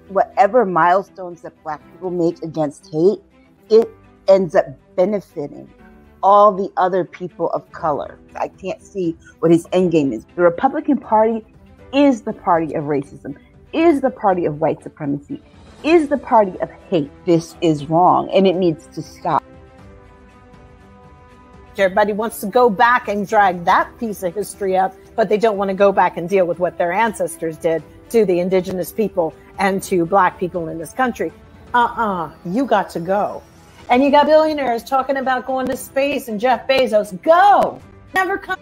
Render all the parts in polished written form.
whatever milestones that Black people make against hate, it ends up benefiting all the other people of color. I can't see what his end game is. The Republican Party is the party of racism, is the party of white supremacy, is the party of hate. This is wrong, and it needs to stop. Everybody wants to go back and drag that piece of history up, but they don't want to go back and deal with what their ancestors did to the indigenous people and to Black people in this country. You got to go. And you got billionaires talking about going to space, and Jeff Bezos, go! Never come.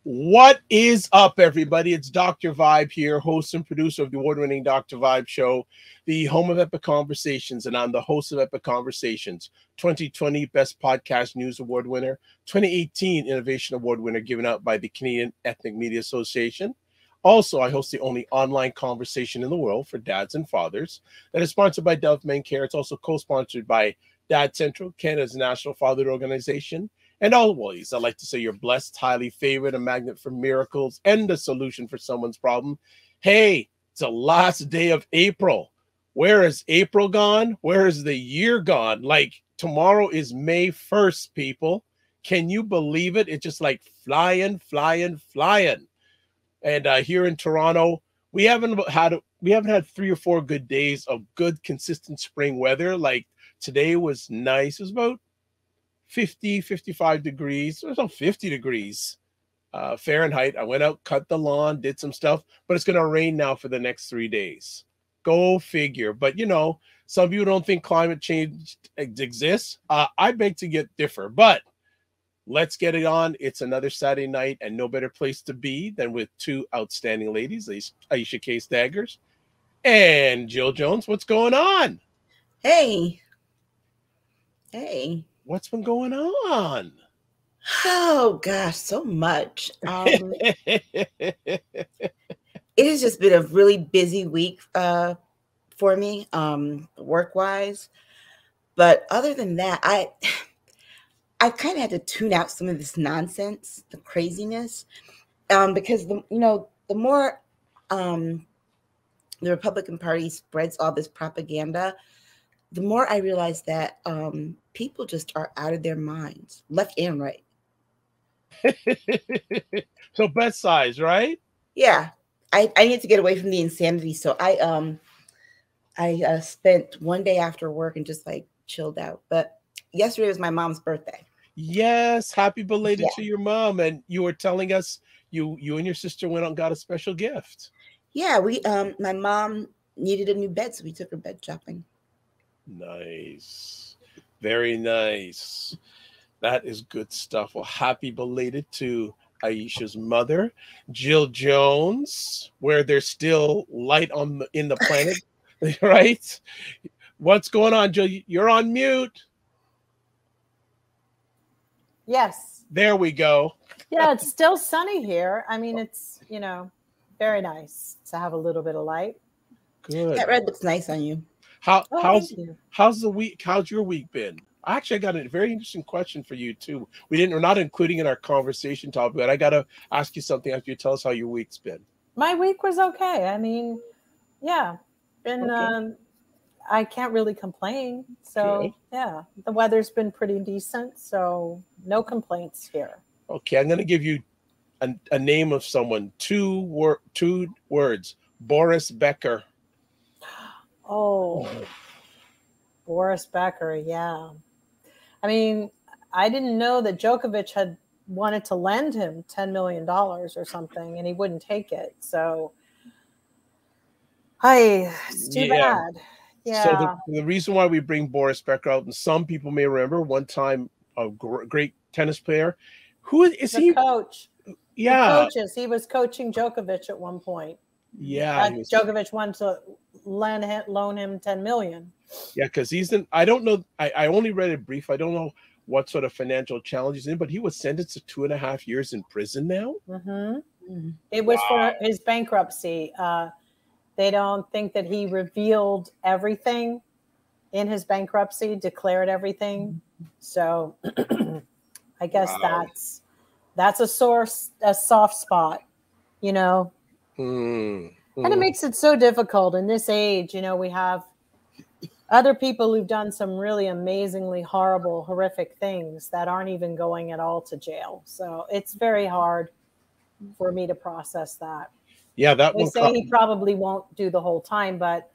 What is up, everybody? It's Dr. Vibe here, host and producer of the award-winning Dr. Vibe Show, the home of Epic Conversations, and I'm the host of Epic Conversations, 2020 Best Podcast News Award winner, 2018 Innovation Award winner given out by the Canadian Ethnic Media Association. Also, I host the only online conversation in the world for dads and fathers that is sponsored by Dove Men Care. It's also co-sponsored by Dad Central, Canada's national fatherhood organization. And always, I like to say you're blessed, highly favored, a magnet for miracles, and a solution for someone's problem. Hey, it's the last day of April. Where is April gone? Where is the year gone? Like, tomorrow is May 1st, people. Can you believe it? It's just like flying. And here in Toronto, we haven't had 3 or 4 good days of good, consistent spring weather. Like, today was nice. It was about 50, 55 degrees. It was about 50 degrees Fahrenheit. I went out, cut the lawn, did some stuff, but it's going to rain now for the next 3 days. Go figure. But, you know, some people don't think climate change exists. I beg to differ, but let's get it on. It's another Saturday night, and no better place to be than with 2 outstanding ladies, Aisha K. Staggers and Jill Jones. What's going on? Hey. What's been going on? Oh, gosh, so much. It has just been a really busy week for me, work-wise. But other than that, I kind of had to tune out some of this nonsense, the craziness, because the more the Republican Party spreads all this propaganda, the more I realize that people just are out of their minds, left and right. So best size, right? Yeah, I need to get away from the insanity. So I spent one day after work and just like chilled out. But yesterday was my mom's birthday. Yes, happy belated to your mom. And you were telling us you and your sister went out and got a special gift. Yeah, my mom needed a new bed, so we took her bed shopping. Nice. Very nice. That is good stuff. Well, happy belated to Aisha's mother, Jill Jones, where there's still light in the planet, right? What's going on, Jill? You're on mute. Yes. There we go. Yeah, it's still sunny here. I mean, it's, very nice to have a little bit of light. Good. That red looks nice on you. How's the week? How's your week been? Actually, I got a very interesting question for you too. We're not including in our conversation topic, but I gotta ask you something after you tell us how your week's been. My week was okay. I mean, yeah, I can't really complain. So good. Yeah, the weather's been pretty decent, so no complaints here. Okay, I'm gonna give you a name of someone. 2 words. Boris Becker. Oh, Boris Becker, yeah. I mean, I didn't know that Djokovic had wanted to lend him $10 million or something, and he wouldn't take it. So, it's too bad. Yeah. So the reason why we bring Boris Becker out, and some people may remember, one time a great tennis player. Who is he? Coach. Yeah. He was coaching Djokovic at one point. Yeah. Djokovic wanted to loan him $10 million. Yeah, because I don't know. I only read it brief. I don't know what sort of financial challenges in, but he was sentenced to 2.5 years in prison now. Mm-hmm. It was for his bankruptcy. They don't think that he revealed everything in his bankruptcy, declared everything. So I guess That's a soft spot, you know. And it makes it so difficult in this age. You know, we have other people who've done some really amazingly horrible, horrific things that aren't even going at all to jail. So it's very hard for me to process that. Yeah, that they say he probably won't do the whole time, but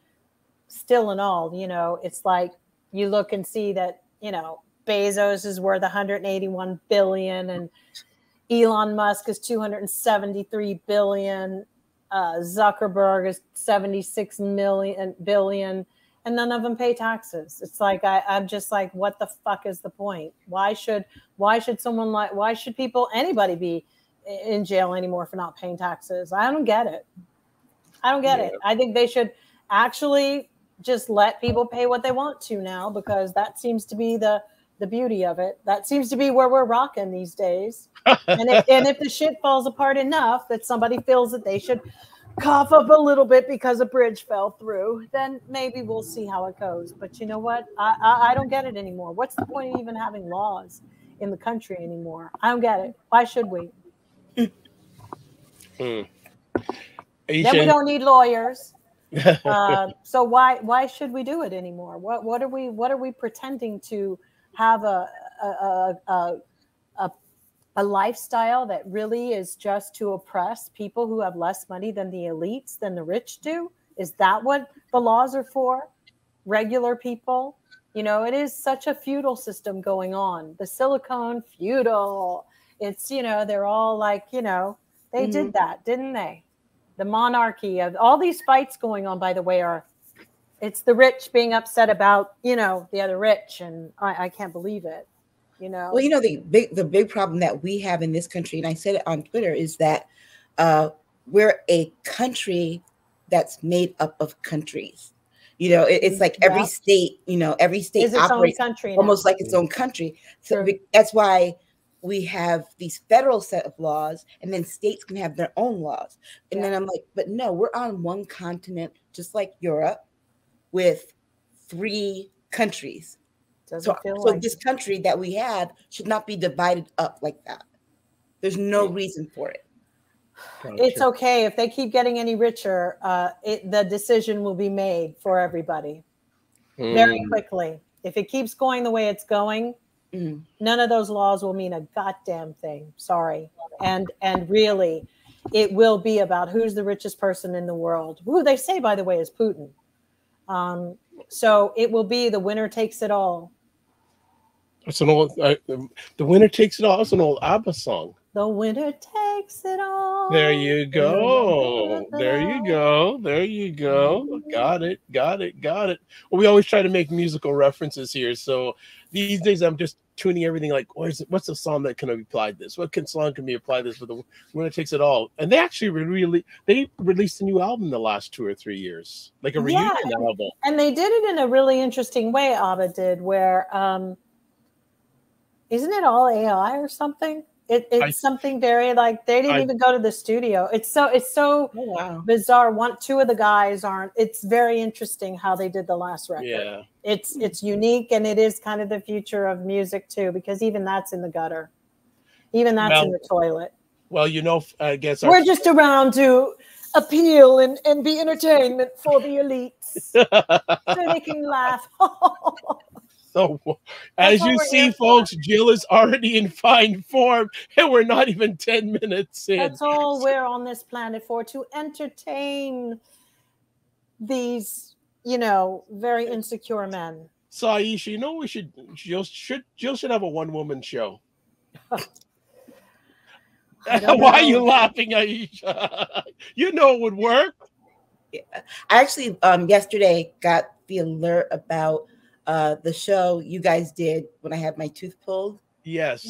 still in all, you know, it's like you look and see that, you know, Bezos is worth 181 billion and Elon Musk is 273 billion. Zuckerberg is 76 billion, and none of them pay taxes. It's like I'm just like, what the fuck is the point? Why should anybody be in jail anymore for not paying taxes? I don't get it. I think they should actually just let people pay what they want to now, because that seems to be the beauty of it. That seems to be where we're rocking these days. And if the shit falls apart enough that somebody feels that they should cough up a little bit because a bridge fell through, then maybe we'll see how it goes. But you know what? I don't get it anymore. What's the point of even having laws in the country anymore? I don't get it. Why should we? Then we don't need lawyers. So why should we do it anymore? What are we pretending to have a lifestyle that really is just to oppress people who have less money than the elites, than the rich do? Is that what the laws are for? Regular people? You know, it is such a feudal system going on. The Silicon feudal. It's, you know, they're all like, you know, they did that, didn't they? The monarchy of all these fights going on, by the way, it's the rich being upset about, you know, the other rich. And I can't believe it. You know, well, you know, the big problem that we have in this country, and I said it on Twitter, is that we're a country that's made up of countries. You know, it's like every state, you know, every state operates almost like its own country. So that's why we have these federal set of laws, and then states can have their own laws. And then I'm like, but no, we're on one continent, just like Europe, with 3 countries. So this country that we have should not be divided up like that. There's no reason for it. It's okay. If they keep getting any richer, the decision will be made for everybody very quickly. If it keeps going the way it's going, none of those laws will mean a goddamn thing. Sorry. And really, it will be about who's the richest person in the world, who they say, by the way, is Putin. So it will be the winner takes it all. It's an old, the winner takes it all. It's an old ABBA song. The winner takes it all. There you go. There you go. There you go. Got it. Well, we always try to make musical references here. So these days I'm just tuning everything like, what's the song that can be applied this? What song can be applied this with the winner takes it all? And they actually they released a new album the last 2 or 3 years, like a reunion album. And they did it in a really interesting way, ABBA did, where isn't it all AI or something? It's something very like they didn't even go to the studio. It's so bizarre. 2 of the guys aren't. It's very interesting how they did the last record. Yeah, it's unique, and it is kind of the future of music too, because even that's in the gutter, even that's in the toilet. Well, you know, I guess we're just around to appeal and be entertainment for the elites, so they can laugh. So, as you see, folks, Jill is already in fine form, and we're not even 10 minutes in. That's all we're on this planet for, to entertain these, you know, very insecure men. So, Aisha, you know, Jill should have a one-woman show. Why are you laughing, Aisha? You know it would work. Yeah. I actually, yesterday got the alert about the show you guys did when I had my tooth pulled. Yes.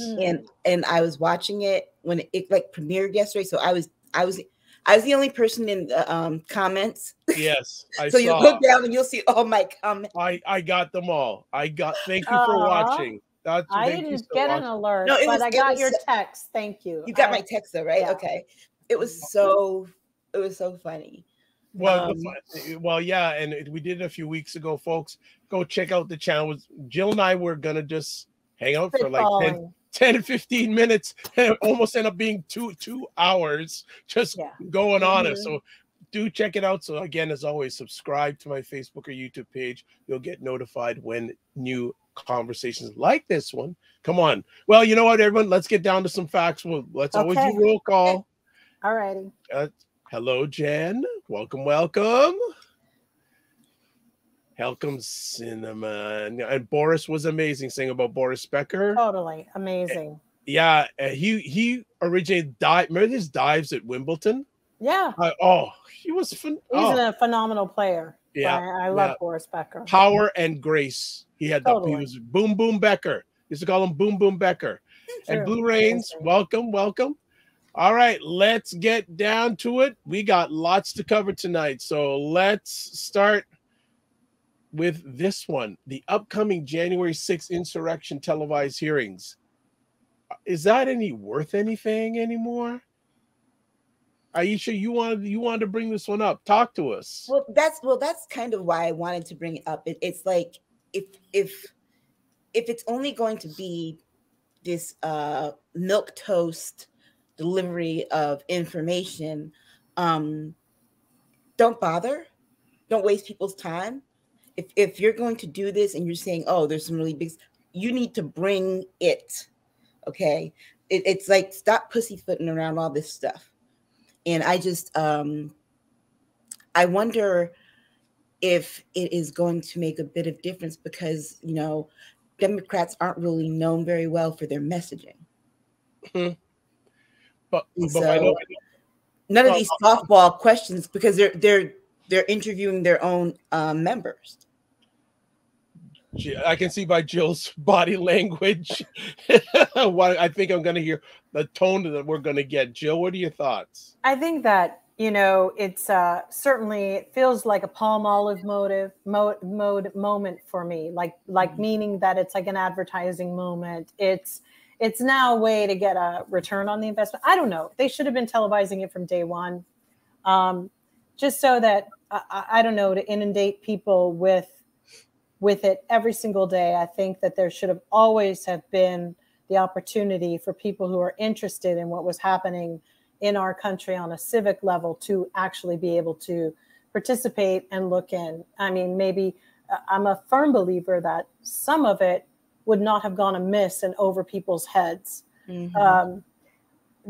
And I was watching it when it like premiered yesterday. So I was the only person in the comments. Yes. So you look down and you'll see all my comments. I got them all. Thank you for watching. I didn't get an alert, but I got your text. Thank you. You got my text though, right? Yeah. Okay. It was so funny. Well, yeah, and we did it a few weeks ago, folks. Go check out the channel. Jill and I were gonna just hang out for like 10 to 15 minutes, and it almost end up being two hours just going on it. So do check it out. So again, as always, subscribe to my Facebook or YouTube page. You'll get notified when new conversations like this one come on. Well, you know what, everyone, let's get down to some facts. Let's always do roll call. All righty. Hello, Jen. Welcome. Welcome, Cinnamon. And Boris was amazing. Saying about Boris Becker. Totally amazing. Yeah, he originated remember his dives at Wimbledon? Yeah. He was He's a phenomenal player. Yeah, I love Boris Becker. Power and grace. He had he was Boom Boom Becker. Used to call him Boom Boom Becker. True. And Blue Rains, welcome. All right, let's get down to it. We got lots to cover tonight, so let's start with this one. The upcoming January 6th insurrection televised hearings. Is that worth anything anymore? Aisha, you wanted to bring this one up. Talk to us. Well, that's kind of why I wanted to bring it up. It's like if it's only going to be this milquetoast delivery of information, don't bother. Don't waste people's time. If you're going to do this and you're saying, oh, there's some really big, you need to bring it. Okay. It's like, stop pussyfooting around all this stuff. And I just, I wonder if it is going to make a bit of difference because, Democrats aren't really known very well for their messaging. Mm-hmm. But so none of these softball questions, because they're interviewing their own members. I can see by Jill's body language. I think I'm going to hear the tone that we're going to get. Jill, what are your thoughts? I think that, it's certainly, it feels like a palm olive moment for me, like meaning that it's like an advertising moment. It's now a way to get a return on the investment. I don't know. They should have been televising it from day one. Just so that, I don't know, to inundate people with it every single day. I think that there should have always have been the opportunity for people who are interested in what was happening in our country on a civic level to actually be able to participate and look in. I mean, maybe I'm a firm believer that some of it would not have gone amiss and over people's heads. Mm-hmm.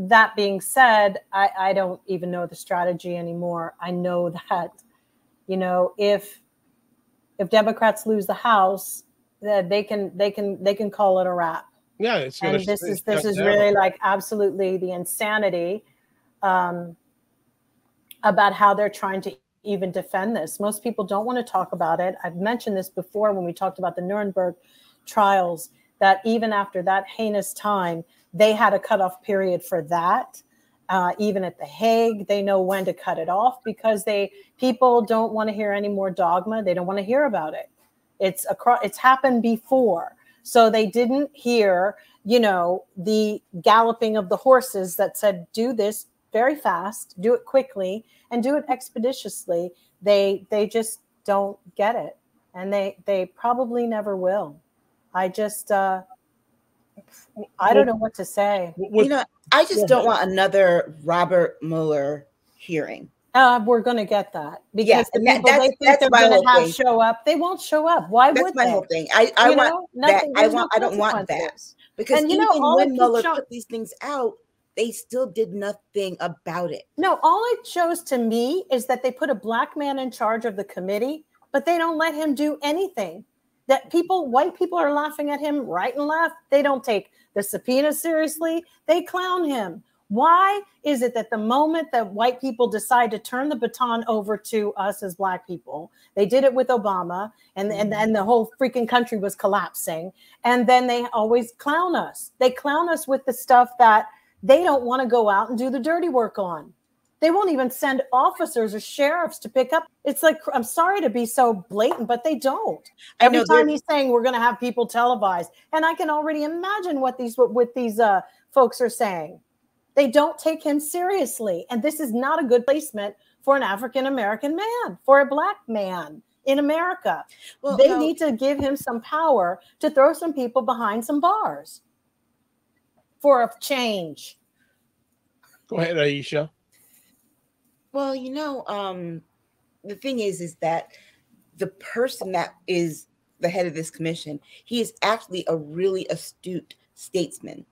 That being said, I don't even know the strategy anymore. I know that, if Democrats lose the House, that they can call it a wrap. Yeah, this is really like absolutely the insanity about how they're trying to even defend this. Most people don't want to talk about it. I've mentioned this before when we talked about the Nuremberg trials, that even after that heinous time, they had a cutoff period for that. Even at The Hague, they know when to cut it off because people don't want to hear any more dogma. They don't want to hear about it. It's happened before. So they didn't hear, the galloping of the horses that said, do this very fast, do it quickly, and do it expeditiously. They just don't get it. And they probably never will. I just, I don't know what to say. I just don't want another Robert Mueller hearing. We're going to get that because the people they think they're going to have show up, they won't show up. Why would they? That's my whole thing. I want that. I don't want that because even when Mueller put these things out, they still did nothing about it. No, all it shows to me is that they put a black man in charge of the committee, but they don't let him do anything. That white people are laughing at him right and left. They don't take the subpoena seriously. They clown him. Why is it that the moment that white people decide to turn the baton over to us as black people, they did it with Obama and the whole freaking country was collapsing. And then they always clown us. They clown us with the stuff that they don't want to go out and do the dirty work on. They won't even send officers or sheriffs to pick up. It's like, I'm sorry to be so blatant, but they don't. Every time he's saying we're going to have people televised. And I can already imagine what these folks are saying. They don't take him seriously. And this is not a good placement for an African-American man, for a black man in America. Well, they need to give him some power to throw some people behind some bars. for a change. Go ahead, Aisha. Well, the thing is that the person that is the head of this commission, he is actually a really astute statesman.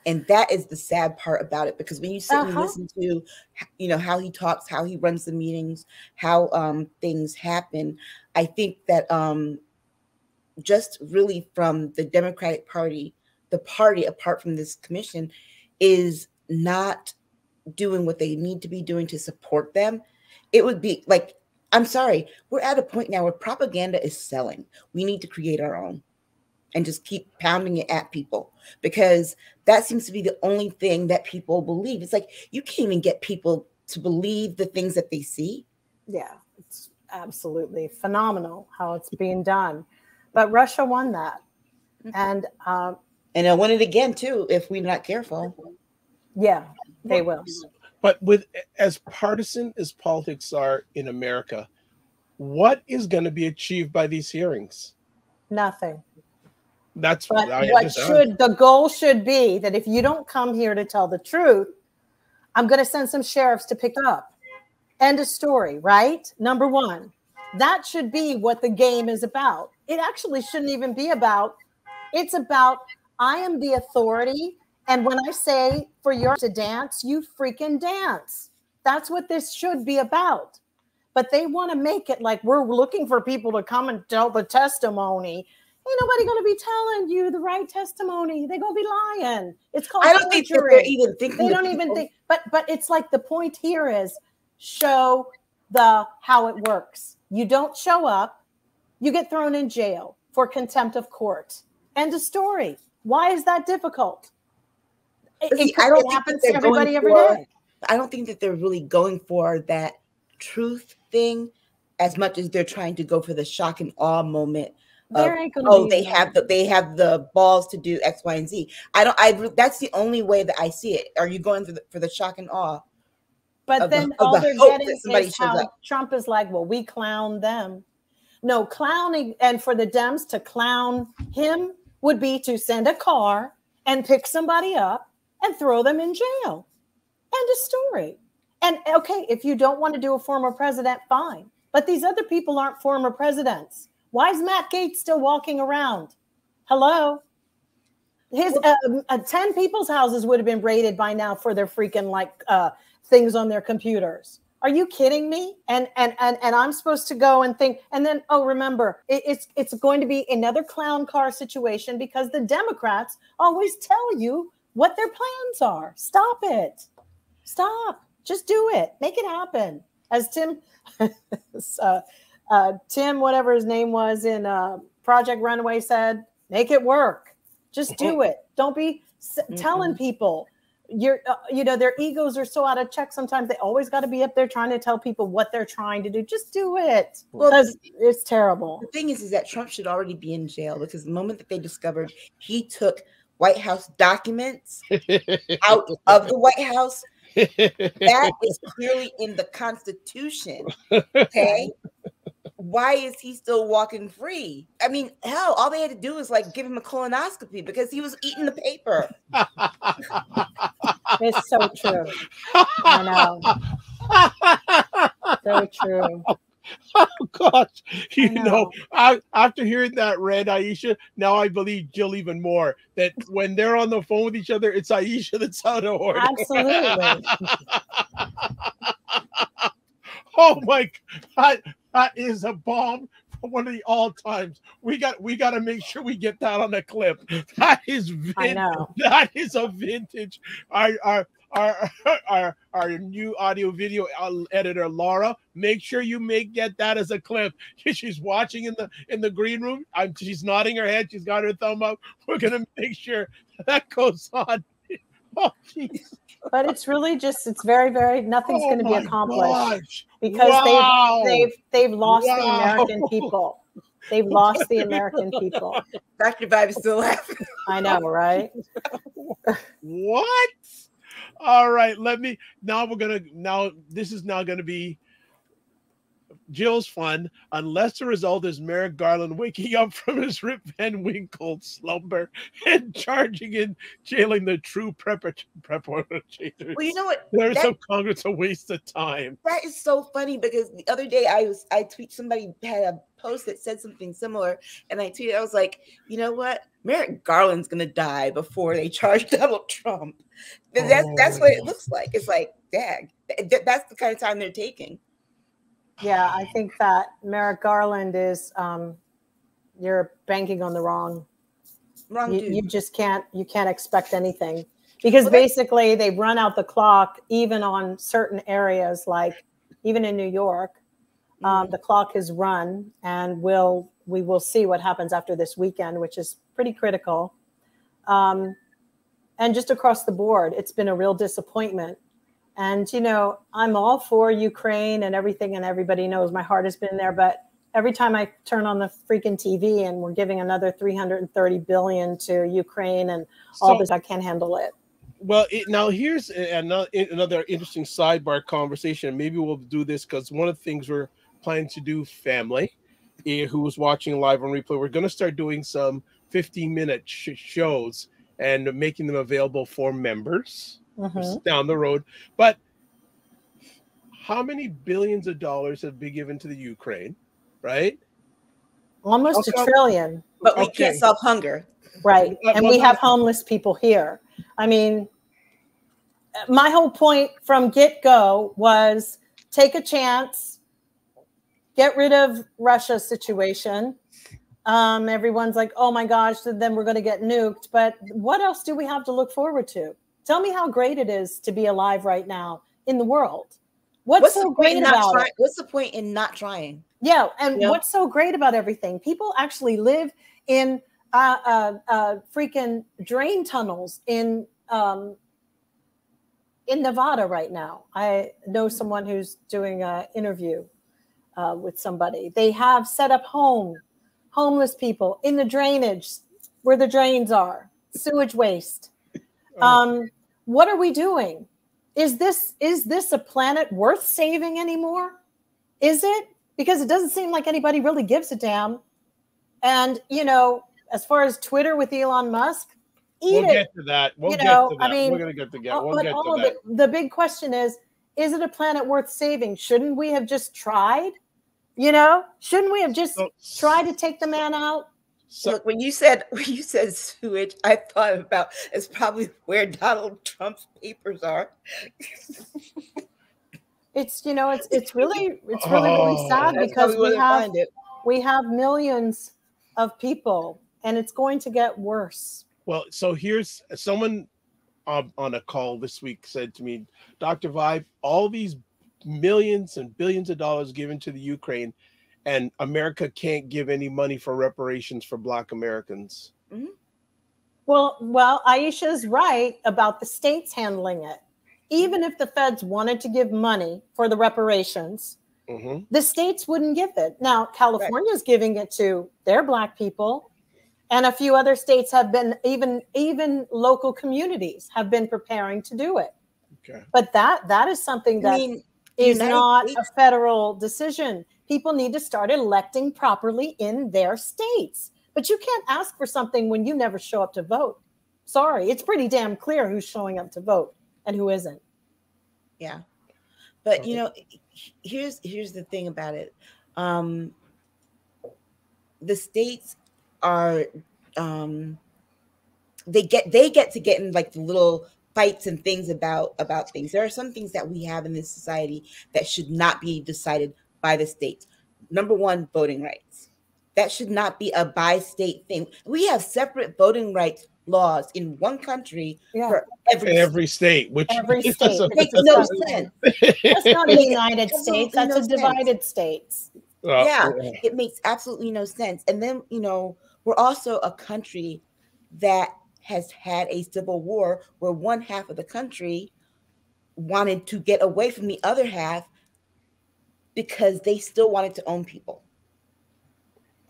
And that is the sad part about it, because when you sit and listen to, how he talks, how he runs the meetings, how things happen, I think that just really from the Democratic Party, the party apart from this commission is not doing what they need to be doing to support them. It would be like, I'm sorry, we're at a point now where propaganda is selling. We need to create our own and just keep pounding it at people, because that seems to be the only thing that people believe. It's like you can't even get people to believe the things that they see. Yeah, it's absolutely phenomenal how it's being done. But Russia won that. And they'll win it again, too, if we're not careful. Yeah, they will. But with as partisan as politics are in America, what is going to be achieved by these hearings? Nothing. That's but the goal should be that if you don't come here to tell the truth, I'm going to send some sheriffs to pick up. End of story, right? Number one, that should be what the game is about. It actually shouldn't even be about. It's about, I am the authority. And when I say for yours to dance, you freaking dance. That's what this should be about. But they want to make it like we're looking for people to come and tell the testimony. Ain't nobody going to be telling you the right testimony. They're going to be lying. It's called I don't think that they're even thinking. They don't even think. But it's like the point here is show how it works. You don't show up, you get thrown in jail for contempt of court. End of story. Why is that difficult? It happens to everybody every day. I don't think that they're really going for that truth thing as much as they're trying to go for the shock and awe moment. They have the balls to do X, Y, and Z. That's the only way that I see it. Are you going for the shock and awe? But then all they're getting is how Trump is like, well, we clown them. No, clowning, and for the Dems to clown him would be to send a car and pick somebody up and throw them in jail. End of story. And okay, if you don't want to do a former president, fine. But these other people aren't former presidents. Why is Matt Gaetz still walking around? Hello? His 10 people's houses would have been raided by now for their freaking things on their computers. Are you kidding me? And I'm supposed to go and think, and then, remember, it's going to be another clown car situation because the Democrats always tell you what their plans are. Stop it. Stop. Just do it. Make it happen. As Tim, whatever his name was in Project Runway said, make it work. Just do it. Don't be telling people. Their egos are so out of check. Sometimes they always got to be up there trying to tell people what they're trying to do. Just do it. Well, it's terrible. The thing is that Trump should already be in jail because the moment that they discovered he took White House documents out of the White House, that is clearly in the Constitution. Okay. Why is he still walking free? I mean, hell, all they had to do was give him a colonoscopy because he was eating the paper. It's so true. I know. So true. Oh gosh. After hearing that read, Aisha, now I believe Jill even more that when they're on the phone with each other, it's Aisha that's out of order. Absolutely. Oh my God. That is a bomb for one of the all times. We got to make sure we get that on the clip. That is that is a vintage. Our new audio video editor Laura, make sure you get that as a clip. She's watching in the green room. She's nodding her head. She's got her thumb up. We're gonna make sure that goes on. Oh jeez. But it's really it's very, very, nothing's going to be accomplished because they've lost the American people. They've lost the American people. Dr. Vibe is still laughing. I know, right? What? All right, this is now going to be Jill's fun, unless the result is Merrick Garland waking up from his Rip Van Winkle slumber and charging in, jailing the true perpetrators. Well, you know what? There's of Congress a waste of time. That is so funny because the other day I tweet, somebody had a post that said something similar, and I tweeted, I was like, you know what? Merrick Garland's gonna die before they charge Donald Trump. That's what it looks like. It's like, dag, that's the kind of time they're taking. Yeah, I think that Merrick Garland is, you're banking on the wrong dude. You just can't expect anything, because basically they've run out the clock even on certain areas, like even in New York, the clock is run, and we will see what happens after this weekend, which is pretty critical. And just across the board, it's been a real disappointment. And, you know, I'm all for Ukraine and everything, and everybody knows my heart has been there. But every time I turn on the freaking TV and we're giving another $330 billion to Ukraine and all this, I can't handle it. Well, now here's another interesting sidebar conversation. Maybe we'll do this because one of the things we're planning to do, family, who was watching live on replay, we're going to start doing some 15-minute shows and making them available for members. Down the road. But how many billions of dollars have been given to the Ukraine, right? Almost $1 trillion. But we can't solve hunger. Right. And we have homeless people here. I mean, my whole point from get-go was take a chance, get rid of Russia's situation. Everyone's like, oh my gosh, then we're going to get nuked. But what else do we have to look forward to? Tell me how great it is to be alive right now in the world. What's so great about it? What's the point in not trying? Yeah, and what's so great about everything? People actually live in freaking drain tunnels in Nevada right now. I know someone who's doing an interview with somebody. They have set up homeless people in the drainage where the drains are, sewage waste. What are we doing? Is this a planet worth saving anymore? Is it? Because it doesn't seem like anybody really gives a damn. And, you know, as far as Twitter with Elon Musk, we'll get to that. We're going to get to that. The big question is it a planet worth saving? Shouldn't we have just tried? You know, shouldn't we have just tried to take the man out? So, look, when you said sewage, I thought about it's probably where Donald Trump's papers are. It's really sad because we have millions of people, and it's going to get worse. Well, so here's someone on a call this week said to me, Dr. Vibe, all these millions and billions of dollars given to the Ukraine, and America can't give any money for reparations for Black Americans. Mm-hmm. Well, Aisha's right about the states handling it. Even if the feds wanted to give money for the reparations, the states wouldn't give it. Now, California's giving it to their Black people, and a few other states have been, even local communities have been preparing to do it. Okay. But that is something that is not a federal decision. People need to start electing properly in their states. But you can't ask for something when you never show up to vote. Sorry, it's pretty damn clear who's showing up to vote and who isn't. Yeah. But, you know, here's the thing about it. The states are, they get to get in like the little fights and things about things. There are some things that we have in this society that should not be decided by the states. Number one, voting rights. That should not be a by-state thing. We have separate voting rights laws in one country for every state, which makes no sense. That's not the United States. That's a divided states. It makes absolutely no sense. And then, you know, we're also a country that has had a civil war where one half of the country wanted to get away from the other half because they still wanted to own people.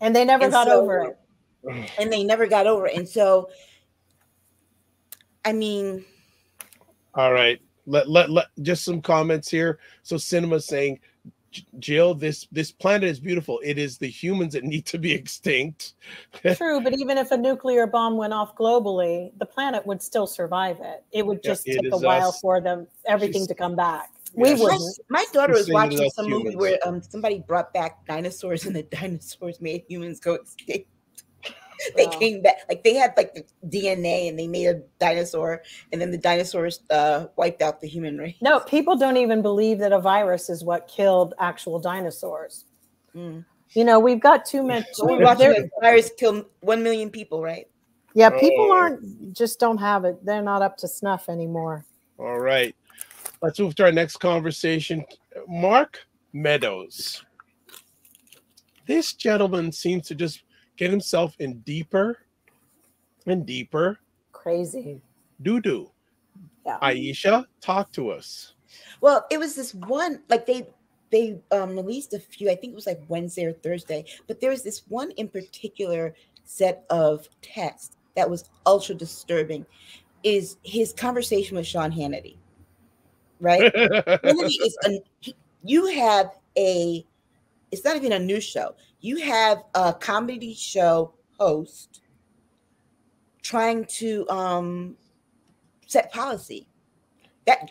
And they never got over it. And they never got over it. And so, I mean. All right. Let just some comments here. So Cinema saying Jill, this planet is beautiful. It is the humans that need to be extinct. True, but even if a nuclear bomb went off globally, the planet would still survive it. It would just take a while for everything to come back. We wouldn't. My daughter was watching some movie where somebody brought back dinosaurs, and the dinosaurs made humans go extinct. They came back, like they had like the DNA, and they made a dinosaur, and then the dinosaurs wiped out the human race. No, people don't even believe that a virus is what killed actual dinosaurs. You know, we've got too much. We're watching a virus kill 1 million people, right? Yeah, people just don't have it. They're not up to snuff anymore. All right, let's move to our next conversation. Mark Meadows. This gentleman seems to just get himself in deeper and deeper crazy doo-doo. Yeah. Aisha, talk to us. Well, it was this one, like they released a few, I think it was like Wednesday or Thursday, but there was this one in particular set of text that was ultra disturbing, is his conversation with Sean Hannity, right? Hannity is it's not even a news show. You have a comedy show host trying to set policy.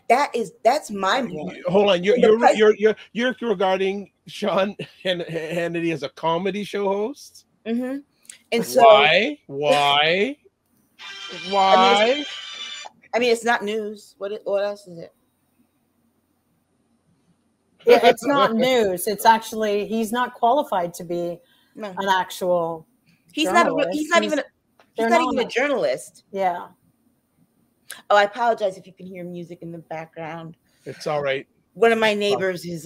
That's my point. Hold on, you're regarding Sean Hannity as a comedy show host? Mm-hmm. And so why? I mean, it's not news. What else is it? Yeah, it's not news. It's actually, he's not qualified to be an actual. He's not even a journalist. Yeah. Oh, I apologize if you can hear music in the background. It's all right. One of my neighbors is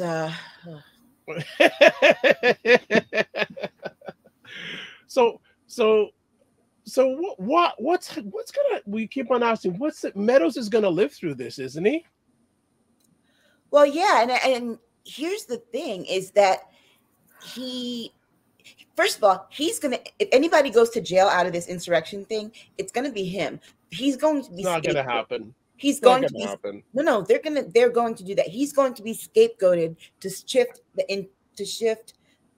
So what's gonna, we keep on asking, Meadows is gonna live through this, isn't he? Well, yeah, and here's the thing is that first of all, he's gonna, if anybody goes to jail out of this insurrection thing, it's gonna be him. He's going to be not gonna happen. He's going to happen. No, they're going to do that. He's going to be scapegoated to shift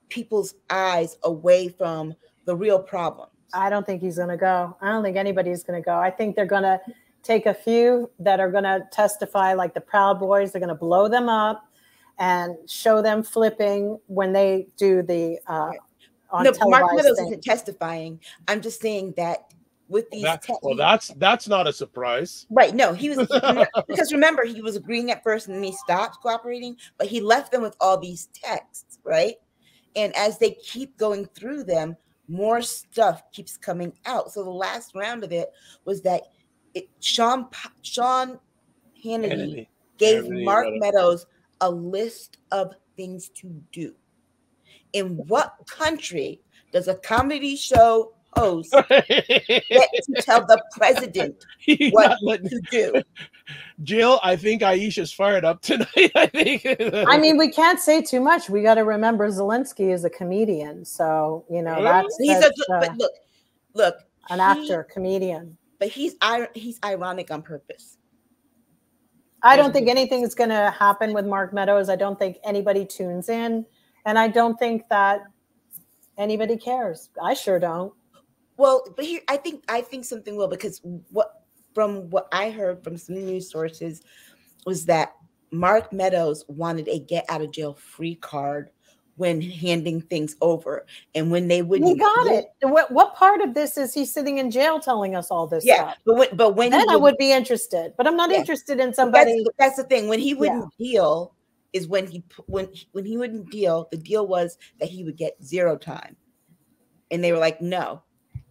people's eyes away from the real problem. I don't think he's going to go. I don't think anybody's going to go. I think they're going to take a few that are going to testify, like the Proud Boys. They're going to blow them up and show them flipping when they do the on televised Mark Meadows thing. Isn't testifying. I'm just saying that with these, that's not a surprise, right? No, he was because remember, he was agreeing at first and then he stopped cooperating, but he left them with all these texts, right? And as they keep going through them, more stuff keeps coming out. So the last round of it was that Sean Hannity gave Mark Meadows a list of things to do. In what country does a comedy show host get to tell the president what to do? Jill, I think Aisha's fired up tonight. I mean, we can't say too much. We got to remember Zelensky is a comedian, so you know but look, an actor, comedian. But he's ironic on purpose. I don't think anything is going to happen with Mark Meadows. I don't think anybody tunes in, and I don't think that anybody cares. I sure don't. Well, but here I think something will, because from what I heard from some news sources was that Mark Meadows wanted a get out of jail free card when handing things over, and when they wouldn't. He got it. What part of this is he sitting in jail telling us all this stuff? But when then I would be interested. But I'm not interested in somebody. That's the thing. When he wouldn't deal is when he wouldn't deal. The deal was that he would get 0 time, and they were like, no.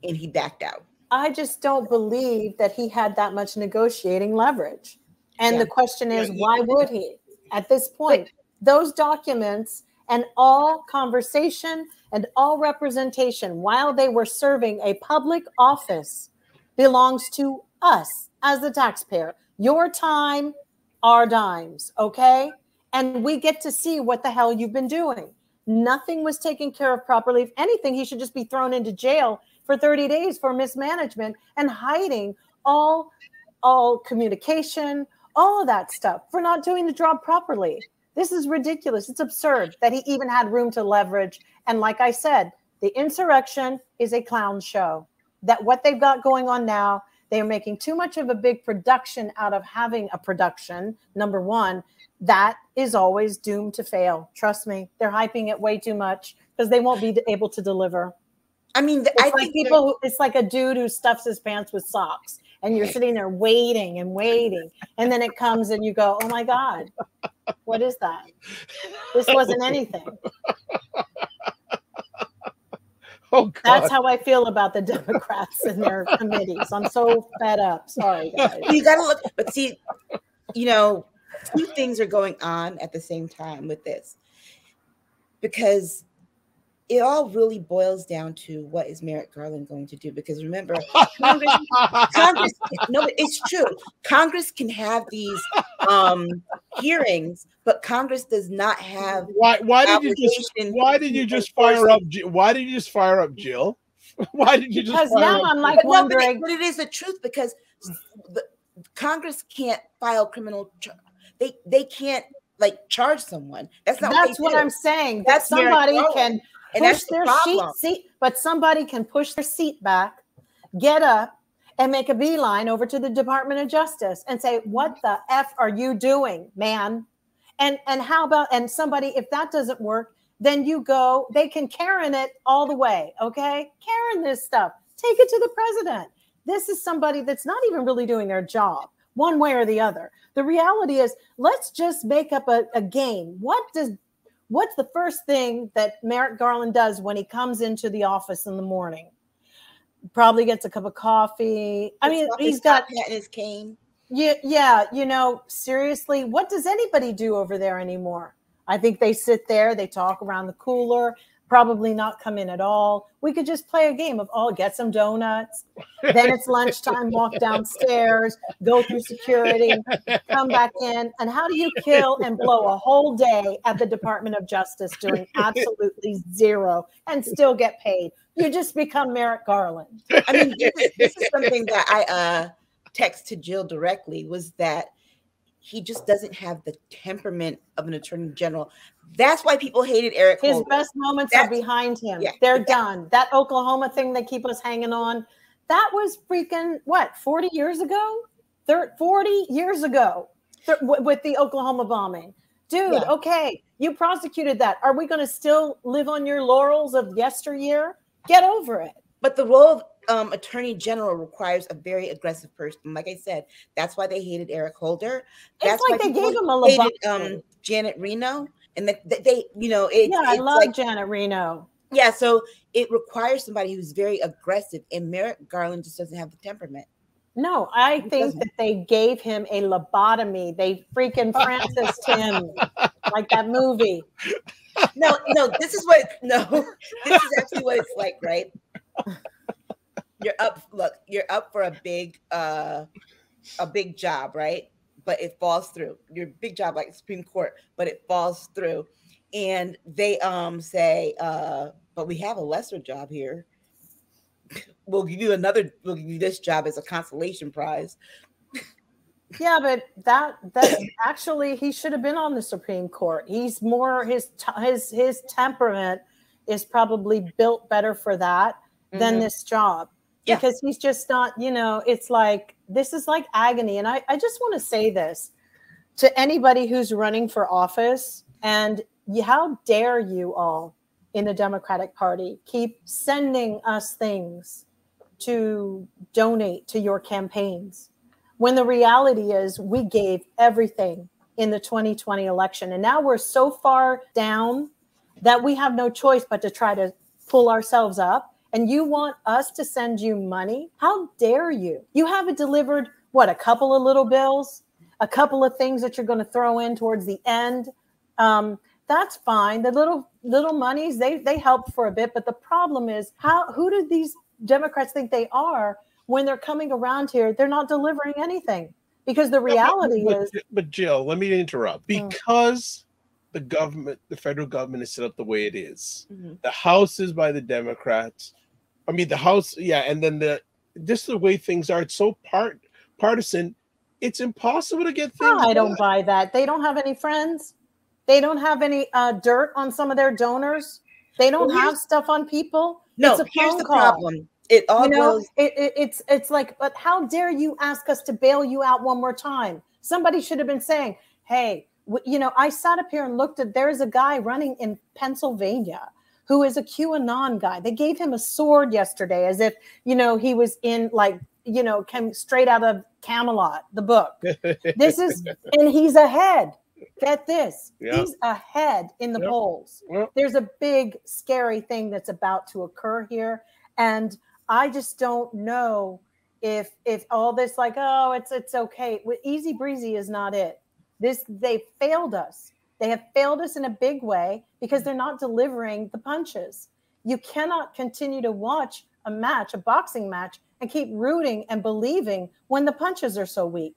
And he backed out. I just don't believe that he had that much negotiating leverage. And the question is, why would he at this point? Those documents and all conversation and all representation while they were serving a public office belongs to us as the taxpayer. Your time, our dimes, okay? And we get to see what the hell you've been doing. Nothing was taken care of properly. If anything, he should just be thrown into jail for 30 days for mismanagement and hiding all communication, all of that stuff, for not doing the job properly. This is ridiculous. It's absurd that he even had room to leverage. And like I said, the insurrection is a clown show. That what they've got going on now, they are making too much of a big production out of having a production. Number one, that is always doomed to fail. Trust me, they're hyping it way too much because they won't be able to deliver. I mean, it's like a dude who stuffs his pants with socks, and you're sitting there waiting and waiting, and then it comes and you go, oh my God, what is that? This wasn't anything. Oh, God. That's how I feel about the Democrats and their committees. I'm so fed up. Sorry, guys. You got to look, but see, you know, two things are going on at the same time with this, because it all really boils down to what is Merrick Garland going to do? Because remember, Congress, no, it's true. Congress can have these hearings, but Congress does not have. Why did you just fire up Jill? Why did you just fire up Jill? Why did you just? Because now I'm like wondering. But it is the truth, because Congress can't file criminal. They can't like charge someone. That's not. That's what I'm saying. That somebody can. And push their seat, but somebody can push their seat back, get up, and make a beeline over to the Department of Justice and say, "What the F are you doing, man?" And how about, and somebody, if that doesn't work, then you go. They can Karen it all the way, okay? Karen this stuff. Take it to the president. This is somebody that's not even really doing their job, one way or the other. The reality is, let's just make up a game. What's the first thing that Merrick Garland does when he comes into the office in the morning? Probably gets a cup of coffee. I mean, he's got his cane. Yeah. You know, seriously, what does anybody do over there anymore? I think they sit there, they talk around the cooler, probably not come in at all. We could just play a game of, get some donuts. Then it's lunchtime, walk downstairs, go through security, come back in. And how do you kill and blow a whole day at the Department of Justice doing absolutely zero and still get paid? You just become Merrick Garland. I mean, this is something that I text to Jill directly, was that he just doesn't have the temperament of an attorney general. That's why people hated Eric Holder. His best moments are behind him. Yeah, they're done. That Oklahoma thing they keep us hanging on, that was freaking, 40 years ago? 40 years ago with the Oklahoma bombing. Dude, okay, you prosecuted that. Are we going to still live on your laurels of yesteryear? Get over it. But the role of attorney general requires a very aggressive person. Like I said, that's why they hated Eric Holder. That's why they gave him a hated, Janet Reno. And that they, I love Janet Reno. Yeah, so it requires somebody who's very aggressive, and Merrick Garland just doesn't have the temperament. No, I think that they gave him a lobotomy. They freaking Francised him like that movie. No, this is actually what it's like, right? You're up for a big job, right? But it falls through. Your big job, like the Supreme Court, but it falls through. And they say, but we have a lesser job here. We'll give you this job as a consolation prize. Yeah, but that's actually, he should have been on the Supreme Court. He's more, his temperament is probably built better for that than this job. Yeah. Because he's just not, it's like, this is like agony. And I just want to say this to anybody who's running for office, and how dare you all in the Democratic Party keep sending us things to donate to your campaigns, when the reality is we gave everything in the 2020 election. And now we're so far down that we have no choice but to try to pull ourselves up. And you want us to send you money? How dare you? You haven't delivered, a couple of little bills, a couple of things that you're going to throw in towards the end. That's fine. The little monies, they help for a bit. But the problem is, who do these Democrats think they are when they're coming around here? They're not delivering anything, because the reality is. But Jill, let me interrupt. Because the federal government is set up the way it is. The House is by the Democrats. I mean, the House, and then just the way things are, it's so partisan. It's impossible to get things. I don't buy that. They don't have any friends. They don't have any dirt on some of their donors. They don't have stuff on people. No, it's a here's phone the call. problem. It all goes. It's like, but how dare you ask us to bail you out one more time? Somebody should have been saying, hey, I sat up here and looked at, there's a guy running in Pennsylvania who is a QAnon guy. They gave him a sword yesterday as if, he was in came straight out of Camelot, the book. And he's ahead. Get this. Yeah. He's ahead in the polls. Yep. There's a big, scary thing that's about to occur here. And I just don't know if all this it's okay. Easy breezy is not it. They failed us. They have failed us in a big way because they're not delivering the punches. You cannot continue to watch a boxing match, and keep rooting and believing when the punches are so weak.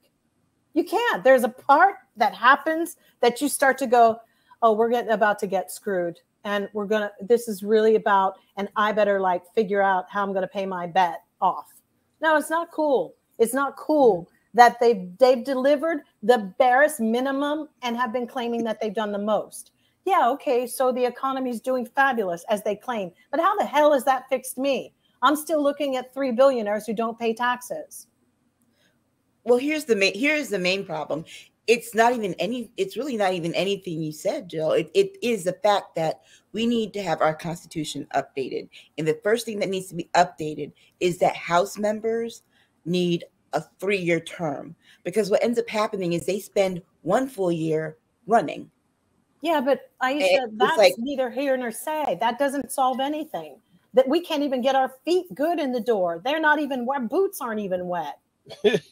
You can't. There's a part that happens that you start to go, oh, we're about to get screwed. And this is really about, and I better figure out how I'm going to pay my bet off. No, it's not cool. It's not cool that they've delivered the barest minimum and have been claiming that they've done the most. Yeah, okay, so the economy's doing fabulous as they claim. But how the hell has that fixed me? I'm still looking at 3 billionaires who don't pay taxes. Well, here's the main problem. It's really not even anything you said, Jill. It is the fact that we need to have our Constitution updated. And the first thing that needs to be updated is that House members need a 3-year term, because what ends up happening is they spend 1 full year running. Yeah, but Aisha, that's neither here nor say. That doesn't solve anything. That we can't even get our feet good in the door. They're not even, our boots aren't even wet. But,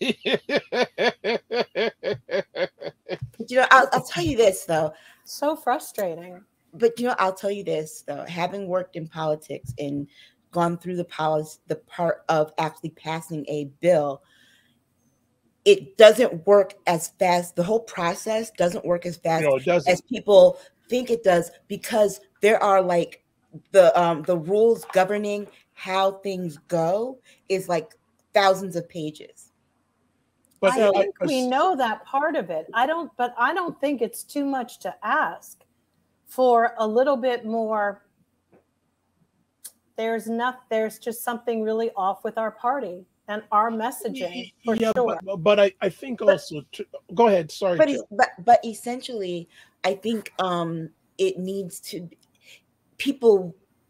I'll tell you this though. So frustrating. But I'll tell you this though. Having worked in politics and gone through the part of actually passing a bill, it doesn't work as fast. The whole process doesn't work as fast as people think it does, because there are the rules governing how things go is thousands of pages. But I think we know that part of it. I don't think it's too much to ask for a little bit more. There's just something really off with our party and our messaging for sure. But I think also go ahead. Sorry. But essentially, I think it needs to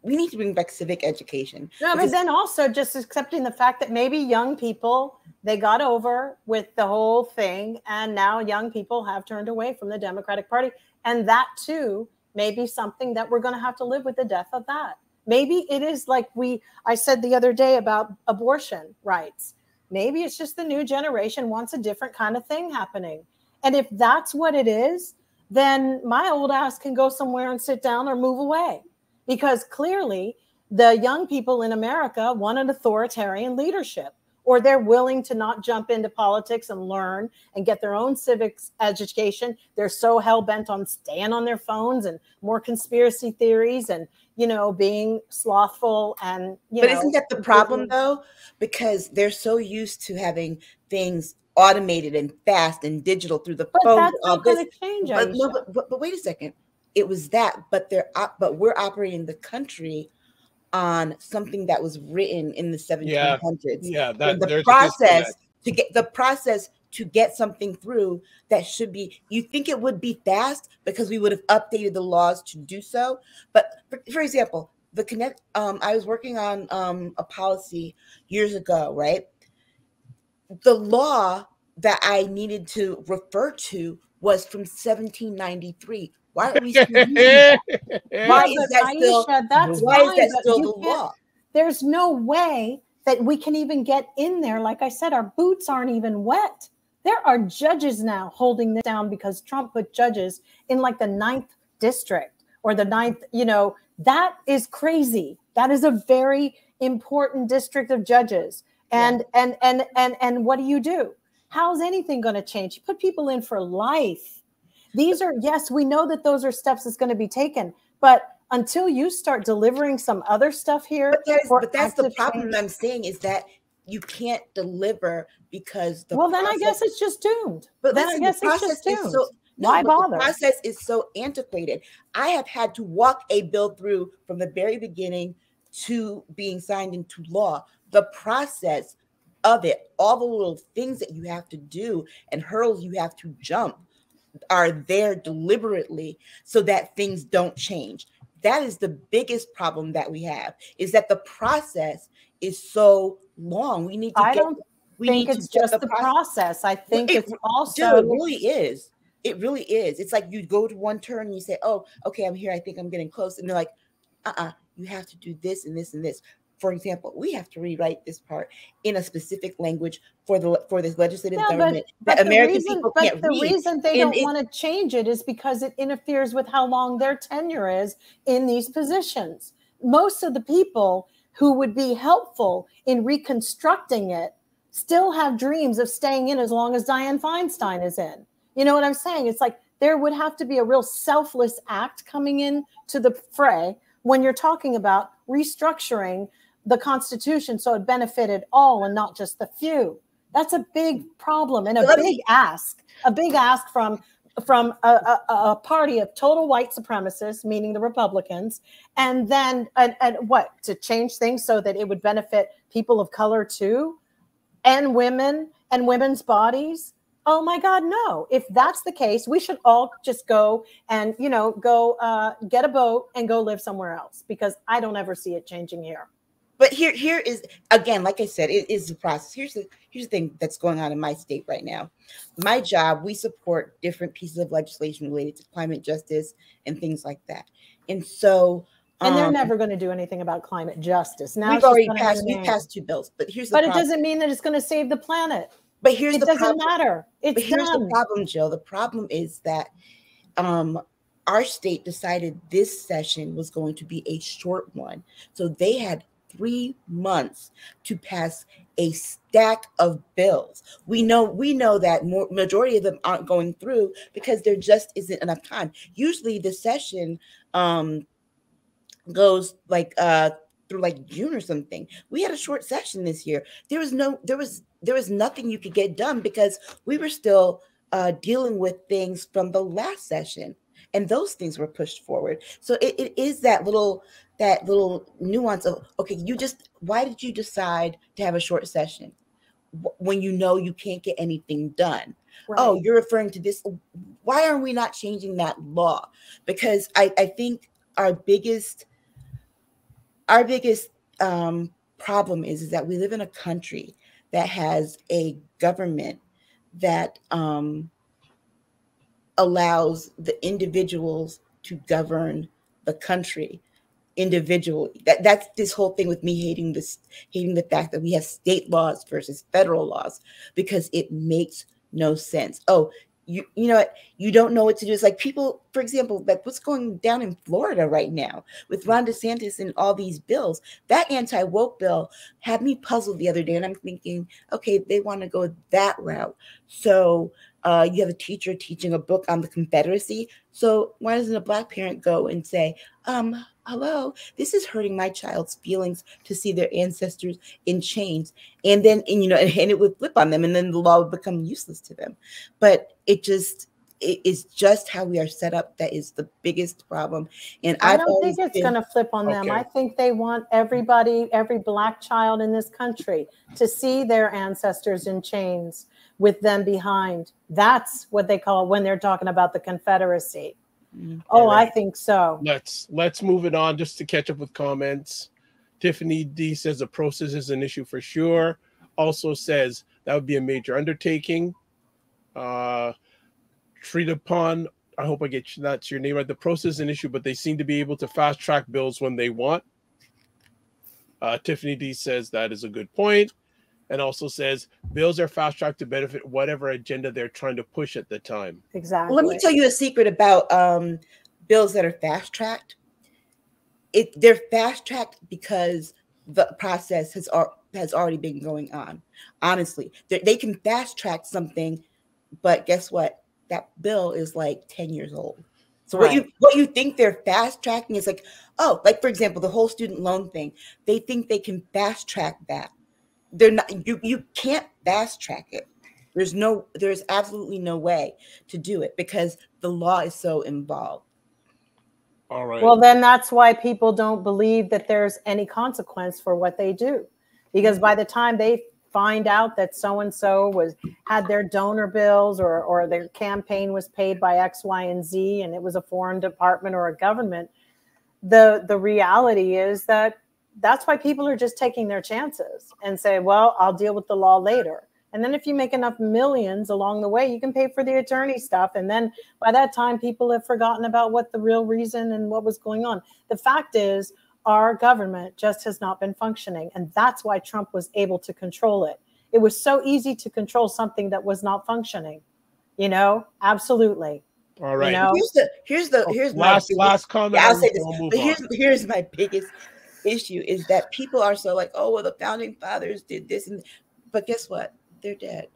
we need to bring back civic education. No, but then also just accepting the fact that maybe young people, they got over with the whole thing, and now young people have turned away from the Democratic Party. And that too may be something that we're going to have to live with the death of that. Maybe it is I said the other day about abortion rights. Maybe it's just the new generation wants a different kind of thing happening. And if that's what it is, then my old ass can go somewhere and sit down or move away. Because clearly the young people in America want an authoritarian leadership, or they're willing to not jump into politics and learn and get their own civics education. They're so hell-bent on staying on their phones and more conspiracy theories and, being slothful and, But isn't that the problem though? Because they're so used to having things automated and fast and digital through the phone. But that's not going to change. But wait a second. It was that, but we're operating the country on something that was written in the 1700s. Yeah, the process to get something through that should be. You think it would be fast because we would have updated the laws to do so. But for example, I was working on a policy years ago, right? The law that I needed to refer to was from 1793. Why are we still using that? Why is that still the law? There's no way that we can even get in there. Like I said, our boots aren't even wet. There are judges now holding this down because Trump put judges in the 9th district or the 9th, that is crazy. That is a very important district of judges. And what do? How's anything going to change? You put people in for life. These are, yes, we know that those are steps that's going to be taken, but until you start delivering some other stuff here. But that's the problem I'm saying, is that you can't deliver because then I guess it's just doomed. But then I guess it's just doomed. No, Why but bother? the process is so antiquated. I have had to walk a bill through from the very beginning to being signed into law. The process of it, all the little things that you have to do and hurdles you have to jump are there deliberately so that things don't change. That is the biggest problem that we have, is that the process is so long. We need to I get don't think it's just the process. I think it's also, it really is. It really is. It's like you go to one turn and you say, oh, okay, I'm here. I think I'm getting close. And they're like, you have to do this and this and this. For example, we have to rewrite this part in a specific language for this legislative government that American people can't read. But the reason they don't want to change it is because it interferes with how long their tenure is in these positions. Most of the people who would be helpful in reconstructing it still have dreams of staying in as long as Dianne Feinstein is in. You know what I'm saying? It's like there would have to be a real selfless act coming in to the fray when you're talking about restructuring the Constitution so it benefited all and not just the few. That's a big problem and a big ask from a party of total white supremacists, meaning the Republicans, and then and what, to change things so that it would benefit people of color too, and women and women's bodies. Oh my God, no. If that's the case, we should all just go and, get a boat and go live somewhere else, because I don't ever see it changing here. But here is, again, like I said, it is the process. Here's the thing that's going on in my state right now. My job, we support different pieces of legislation related to climate justice and things like that. And so, and they're never going to do anything about climate justice. Now we've passed 2 bills, but here's the problem. It doesn't mean that it's going to save the planet. But here's the problem. It doesn't matter. It's here's the problem, Jill. The problem is that our state decided this session was going to be a short one. So they had 3 months to pass a stack of bills. We know that majority of them aren't going through because there just isn't enough time. Usually the session goes like through like June or something. We had a short session this year. There was nothing you could get done because we were still dealing with things from the last session, and those things were pushed forward. So it is that little nuance of, okay, why did you decide to have a short session when you know you can't get anything done? Right. Oh, you're referring to this. Why are we not changing that law? Because I think our biggest problem is that we live in a country that has a government that allows the individuals to govern the country individually. That's this whole thing with me hating the fact that we have state laws versus federal laws, because it makes no sense. Oh, you know what? You don't know what to do. It's like people, for example, like what's going down in Florida right now with Ron DeSantis and all these bills. That anti-woke bill had me puzzled the other day, and I'm thinking, okay, they want to go that route. So you have a teacher teaching a book on the Confederacy. So why doesn't a Black parent go and say, hello, this is hurting my child's feelings to see their ancestors in chains, and it would flip on them, and then the law would become useless to them. But it is just how we are set up that is the biggest problem. And I don't think it's going to flip on them. I think they want every Black child in this country to see their ancestors in chains with them behind. That's what they call when they're talking about the Confederacy. Oh, right. I think so. Let's move it on just to catch up with comments. Tiffany D says the process is an issue for sure. Also says that would be a major undertaking. Treat upon, I hope I get that's your name right. The process is an issue, but they seem to be able to fast track bills when they want. Tiffany D says that is a good point. And also says bills are fast tracked to benefit whatever agenda they're trying to push at the time. Exactly. Let me tell you a secret about bills that are fast tracked. They're fast tracked because the process has already been going on. Honestly, they can fast track something, but guess what? That bill is like 10 years old. So right. what you think they're fast tracking is like, oh, like for example, the whole student loan thing. They think they can fast track that. They're not. You can't fast track it. There's absolutely no way to do it because the law is so involved. All right. Well, then that's why people don't believe that there's any consequence for what they do. Because by the time they find out that so-and-so had their donor bills or their campaign was paid by X, Y, and Z, and it was a foreign department or a government, the reality is that's why people are just taking their chances and say, well, I'll deal with the law later. And then if you make enough millions along the way, you can pay for the attorney stuff. And then by that time, people have forgotten about what the real reason and what was going on. The fact is, our government just has not been functioning. And that's why Trump was able to control it. It was so easy to control something that was not functioning. Absolutely. All right. Here's my last comment. Yeah, I'll say this. But here's my biggest issue is that people are so like, oh, well, the founding fathers did this, but guess what? They're dead.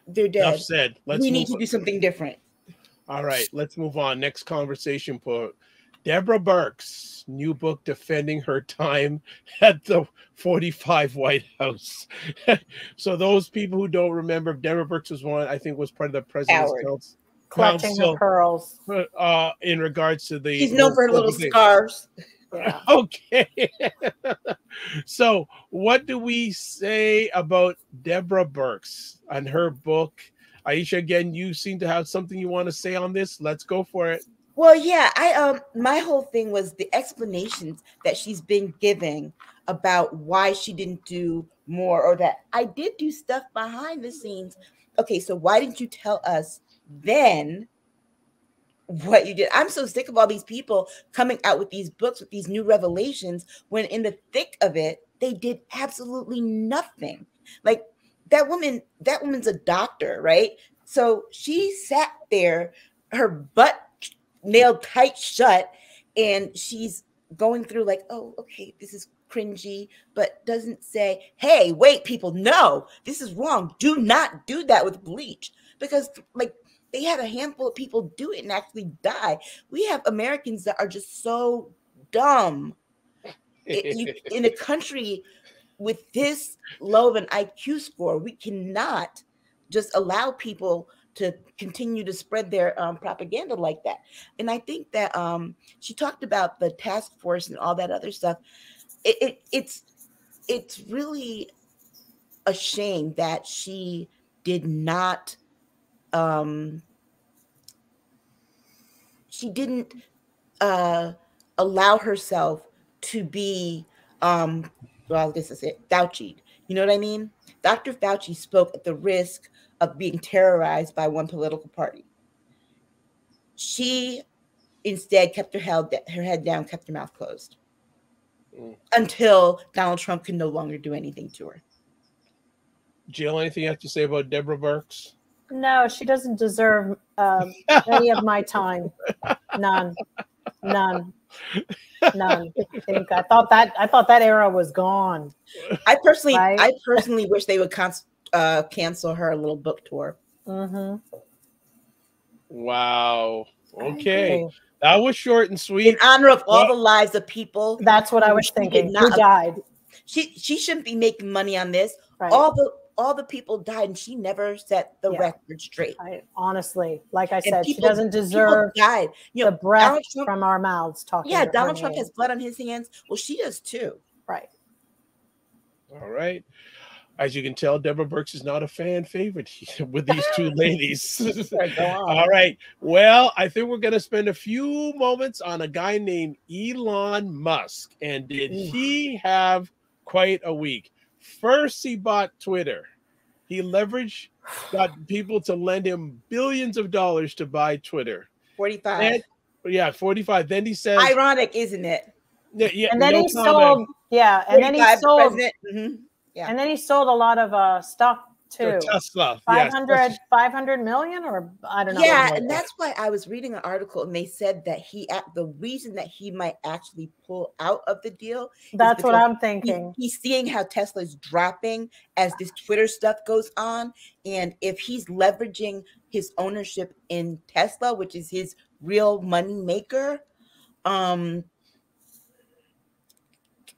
They're dead. Enough said. We need to do something different. All right, let's move on. Next conversation point. Deborah Birx, new book defending her time at the 45 White House. So those people who don't remember, Deborah Birx was part of the president's council. Clutching her pearls. In regards to the... She's known for her little scarves. Yeah. Okay. So what do we say about Deborah Birx and her book? Aisha, again, you seem to have something you want to say on this. Let's go for it. Well, yeah, my whole thing was the explanations that she's been giving about why she didn't do more, or that I did do stuff behind the scenes. Okay, so why didn't you tell us then what you did? I'm so sick of all these people coming out with these books with these new revelations when in the thick of it, they did absolutely nothing. Like that woman's a doctor, right? So she sat there, her butt nailed tight shut, and she's going through like, oh, okay, this is cringy, but doesn't say, hey, wait, people, no, this is wrong. Do not do that with bleach, because like they had a handful of people do it and actually die. We have Americans that are just so dumb. In a country with this low of an IQ score, we cannot just allow people to continue to spread their propaganda like that. And I think that she talked about the task force and all that other stuff. It's really a shame that she did not she didn't allow herself to be well, this is it, Fauci. You know what I mean? Dr. Fauci spoke at the risk of being terrorized by one political party. She instead kept her head down, kept her mouth closed until Donald Trump could no longer do anything to her. Jill, anything you have to say about Deborah Birx? No, she doesn't deserve any of my time. None. I thought that era was gone. I personally wish they would cancel her little book tour. Mm-hmm. Wow. Okay. That was short and sweet. In honor of all the lives of people. That's what I was thinking. Who died? She shouldn't be making money on this. Right. All the people died, and she never set the record straight. Honestly, like I said, she doesn't deserve died. The breath from our mouths talking. Yeah, Donald Trump has blood on his hands. Well, she does too. Right. All right. As you can tell, Deborah Birx is not a fan favorite with these two ladies. All right. Well, I think we're going to spend a few moments on a guy named Elon Musk. And did he have quite a week? First, he bought Twitter. He got people to lend him billions of dollars to buy Twitter. 45. 45. Then he said, ironic, isn't it? Yeah. And then he sold. Yeah. And then he sold. Yeah. And then he sold a lot of stock too. Tesla. 500 million, or I don't know. Yeah, and that's why I was reading an article and they said that the reason that he might actually pull out of the deal. That's what I'm thinking. He's seeing how Tesla is dropping as this Twitter stuff goes on. And if he's leveraging his ownership in Tesla, which is his real money maker,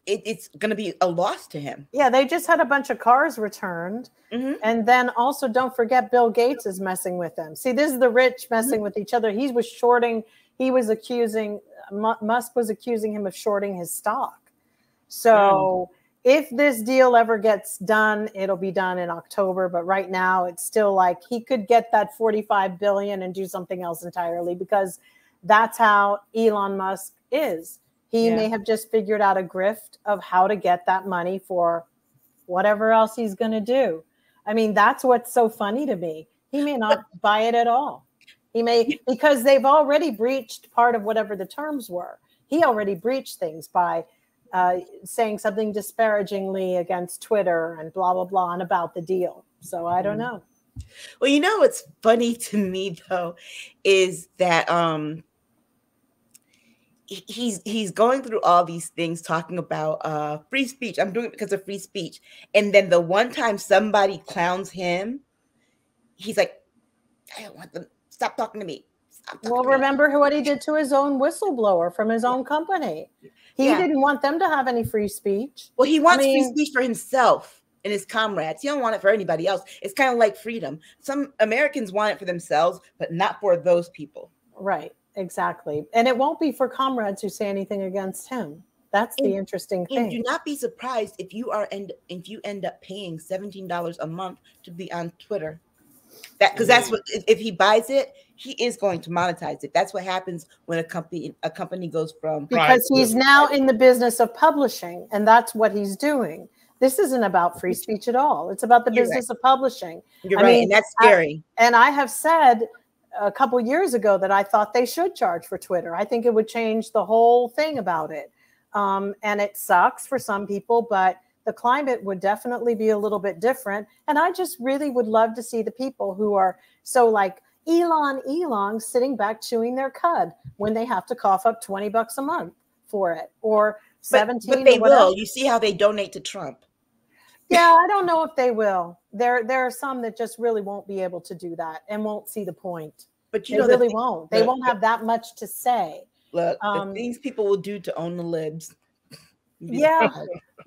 it's going to be a loss to him. Yeah, they just had a bunch of cars returned. And then also don't forget Bill Gates is messing with them. See, this is the rich messing with each other. Musk was accusing him of shorting his stock. So if this deal ever gets done, it'll be done in October. But right now it's still like he could get that 45 billion and do something else entirely, because that's how Elon Musk is. He may have just figured out a grift of how to get that money for whatever else he's going to do. I mean, that's what's so funny to me. He may not buy it at all. He may, because they've already breached part of whatever the terms were. He already breached things by saying something disparagingly against Twitter and blah, blah, blah, and about the deal. So I don't know. Well, you know, what's funny to me, though, is that he's going through all these things talking about free speech. I'm doing it because of free speech. And then the one time somebody clowns him, he's like, I don't want them. Stop talking to me. Well, remember what he did to his own whistleblower from his own company. He didn't want them to have any free speech. Well, he wants free speech for himself and his comrades. He don't want it for anybody else. It's kind of like freedom. Some Americans want it for themselves, but not for those people. Right, exactly. And it won't be for comrades who say anything against him. That's the interesting thing. And do not be surprised if you end up paying $17 a month to be on Twitter. Because that's what, if he buys it, he is going to monetize it. That's what happens when a company goes from, because he's now in the business of publishing, and that's what he's doing. This isn't about free speech at all. It's about the business of publishing. You're right, and that's scary. I have said a couple years ago that I thought they should charge for Twitter. I think it would change the whole thing about it. And it sucks for some people, but the climate would definitely be a little bit different. And I just really would love to see the people who are so like Elon sitting back chewing their cud when they have to cough up $20 a month for it, or 17. But they will. You see how they donate to Trump. Yeah, I don't know if they will. There are some that just really won't be able to do that and won't see the point. But they really won't. They won't have that much to say. Look, the things people will do to own the libs. Yeah,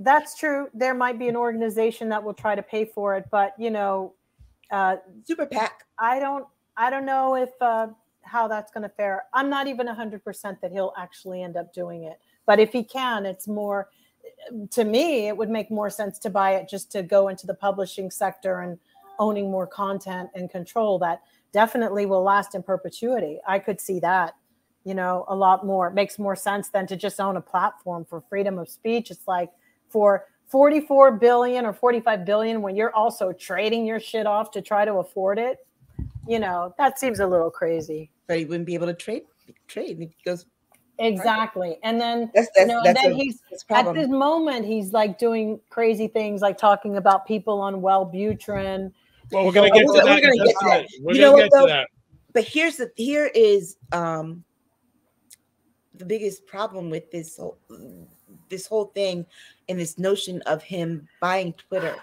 that's true. There might be an organization that will try to pay for it, but Super PAC. I don't know if how that's going to fare. I'm not even 100% that he'll actually end up doing it. But if he can, it's more, to me, it would make more sense to buy it just to go into the publishing sector and owning more content and control that definitely will last in perpetuity. I could see that. A lot more. It makes more sense than to just own a platform for freedom of speech. It's like for 44 billion or 45 billion when you're also trading your shit off to try to afford it. That seems a little crazy. But he wouldn't be able to trade if he goes. Exactly. And then, he's at this moment, he's like doing crazy things, like talking about people on Wellbutrin. Well, we're going to get to that. We're going to get to that. We're going to get to that. But here is the biggest problem with this whole thing and this notion of him buying Twitter.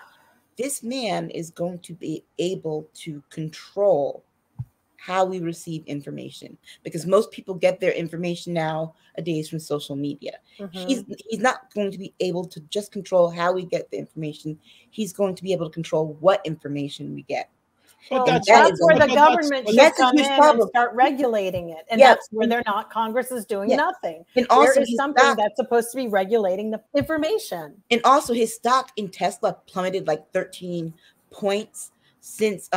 This man is going to be able to control how we receive information, because most people get their information nowadays from social media. He's not going to be able to just control how we get the information. He's going to be able to control what information we get. Well, that's where the government should come in and start regulating it. And that's where they're not. Congress is doing nothing. And also there is something that's supposed to be regulating the information. And also his stock in Tesla plummeted like 13 points since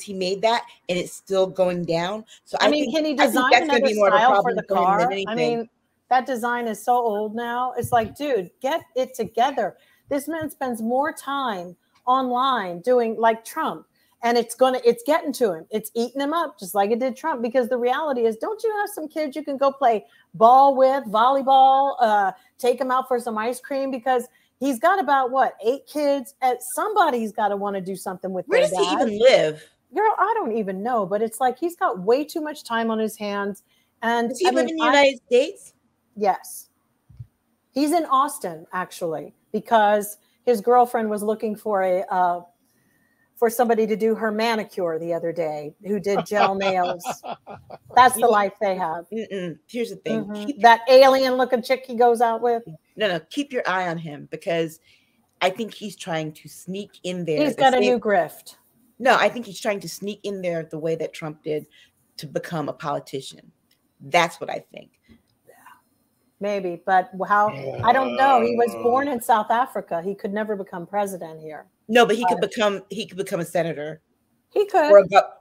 he made that, and it's still going down. So I think, can he design another style for the car? I mean, that design is so old now. It's like, dude, get it together. This man spends more time online doing like Trump. And it's getting to him. It's eating him up, just like it did Trump. Because the reality is, don't you have some kids you can go play ball with, volleyball, take them out for some ice cream? Because he's got about 8 kids. Somebody's got to want to do something with their dad. Where does he even live? Girl, I don't even know. But it's like he's got way too much time on his hands. And does he live in the United States? Yes. He's in Austin, actually, because his girlfriend was looking for for somebody to do her manicure the other day who did gel nails. That's the life they have. Here's the thing. That alien looking chick he goes out with. No, keep your eye on him, because I think he's trying to sneak in there. He's got a new grift. No, I think he's trying to sneak in there the way that Trump did to become a politician. That's what I think. Maybe, but how? I don't know. He was born in South Africa. He could never become president here. No, but he could become a senator. He could,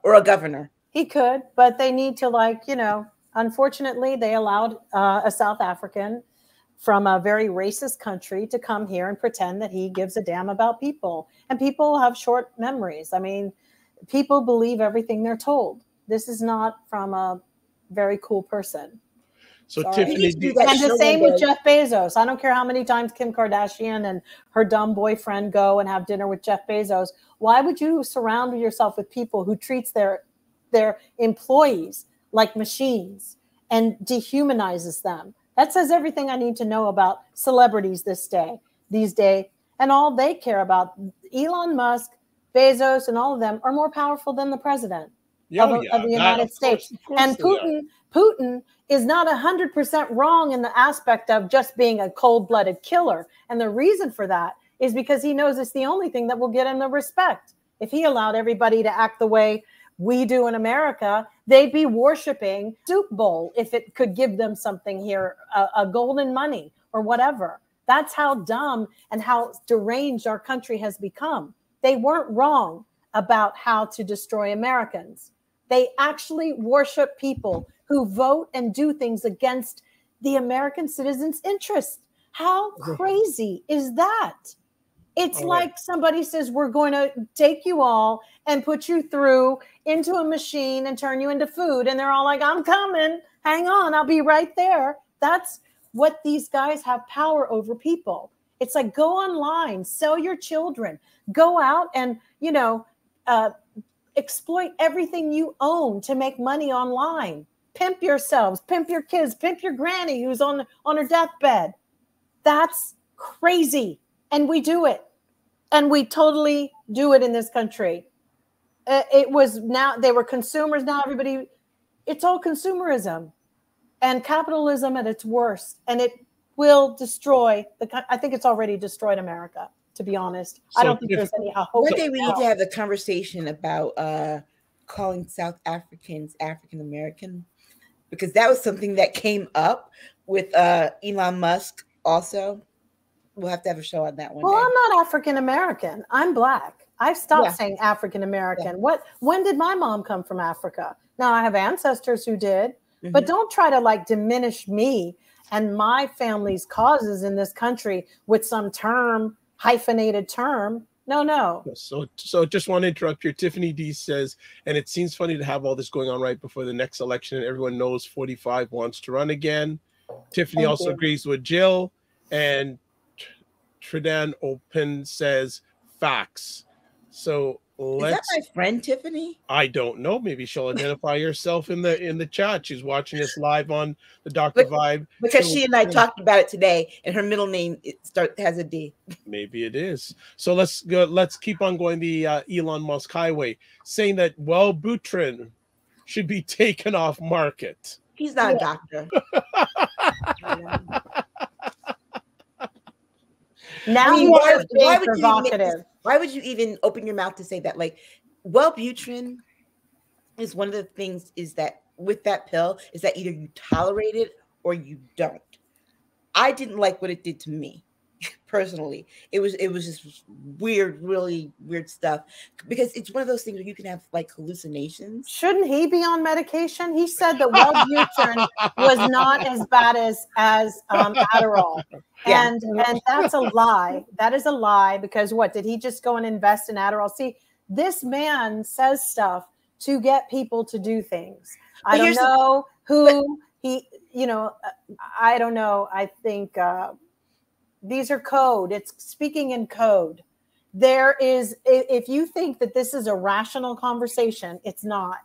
or a governor. He could, but they need to, like, you know. Unfortunately, they allowed a South African from a very racist country to come here and pretend that he gives a damn about people. And people have short memories. I mean, people believe everything they're told. This is not from a very cool person. So Sorry. Tiffany, and the same with Jeff Bezos. I don't care how many times Kim Kardashian and her dumb boyfriend go and have dinner with Jeff Bezos. Why would you surround yourself with people who treats their employees like machines and dehumanizes them? That says everything I need to know about celebrities these days. And all they care about, Elon Musk, Bezos, and all of them are more powerful than the president of the United States. And Putin is not 100% wrong in the aspect of just being a cold-blooded killer. And the reason for that is because he knows it's the only thing that will get him the respect. If he allowed everybody to act the way we do in America, they'd be worshiping Soup Bowl if it could give them something here, a golden money or whatever. That's how dumb and how deranged our country has become. They weren't wrong about how to destroy Americans. They actually worship people who vote and do things against the American citizens' interests. How crazy is that? It's like somebody says, we're going to take you all and put you through into a machine and turn you into food. And they're all like, I'm coming. Hang on. I'll be right there. That's what these guys have power over people. It's like, go online, sell your children, go out and, exploit everything you own to make money online. Pimp yourselves, pimp your kids, pimp your granny who's on her deathbed. That's crazy. And we do it. And we totally do it in this country. They were consumers. Now everybody, it's all consumerism and capitalism at its worst. And it will destroy I think it's already destroyed America, to be honest. So I don't think there's any hope. One day we need to have the conversation about calling South Africans African American, because that was something that came up with Elon Musk also. We'll have to have a show on that one. Well, I'm not African American. I'm Black. I've stopped saying African American. Yeah. When did my mom come from Africa? Now, I have ancestors who did, but don't try to diminish me and my family's causes in this country with some hyphenated term. No. So just want to interrupt here. Tiffany D says, and it seems funny to have all this going on right before the next election, and everyone knows 45 wants to run again. Tiffany also agrees with Jill, and Tridan Open says facts. So is that my friend Tiffany? I don't know. Maybe she'll identify herself in the chat. She's watching us live on the Dr. Vibe. Because she and I talked about it today, and her middle name has a D. Maybe it is. So let's go. Let's keep on going the Elon Musk highway, saying that Wellbutrin should be taken off market. He's not a doctor. Now why would you even open your mouth to say that? Like, Wellbutrin is one of the things is that with that pill is that either you tolerate it or you don't. I didn't like what it did to me personally. It was just weird, really weird stuff, because it's one of those things where you can have hallucinations. Shouldn't he be on medication? He said that Wellbutrin was not as bad as Adderall. Yeah. And that's a lie. That is a lie, because what did he just go and invest in Adderall? See, this man says stuff to get people to do things. I don't know who he, I don't know. I think these are code. It's speaking in code. There is, if you think that this is a rational conversation, it's not.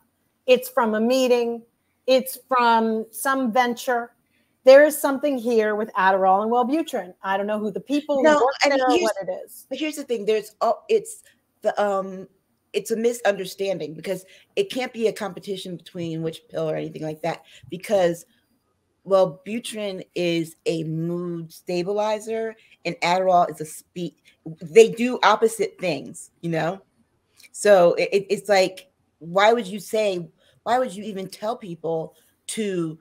It's from a meeting. It's from some venture. There is something here with Adderall and Wellbutrin. I don't know who the people who work there or what it is. But here's the thing: it's the it's a misunderstanding, because it can't be a competition between which pill or anything like that, because Wellbutrin is a mood stabilizer and Adderall is a speed. They do opposite things, you know? So it's like, why would you even tell people to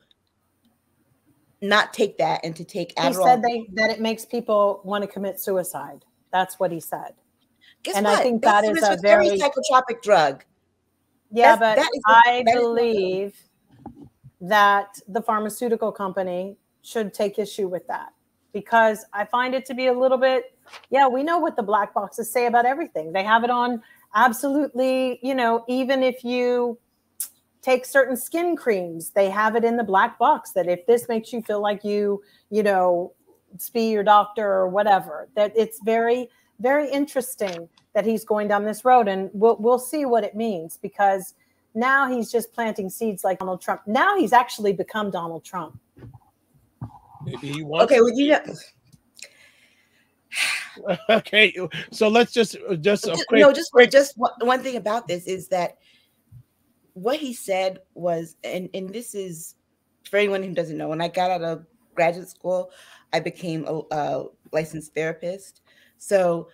not take that and to take Adderall? He said that it makes people want to commit suicide. That's what he said. Guess and what? I think that is a very psychotropic drug. Yeah, but I believe that the pharmaceutical company should take issue with that, because I find it to be a little bit, we know what the black boxes say about everything. They have it on absolutely, even if you take certain skin creams, they have it in the black box that if this makes you feel like you see your doctor or whatever, that it's very, very interesting that he's going down this road, and we'll see what it means, because now he's just planting seeds like Donald Trump. Now he's actually become Donald Trump. Maybe he wants. Okay, well, Okay, so let's just one thing about this is that what he said was, and this is for anyone who doesn't know, when I got out of graduate school, I became a licensed therapist. So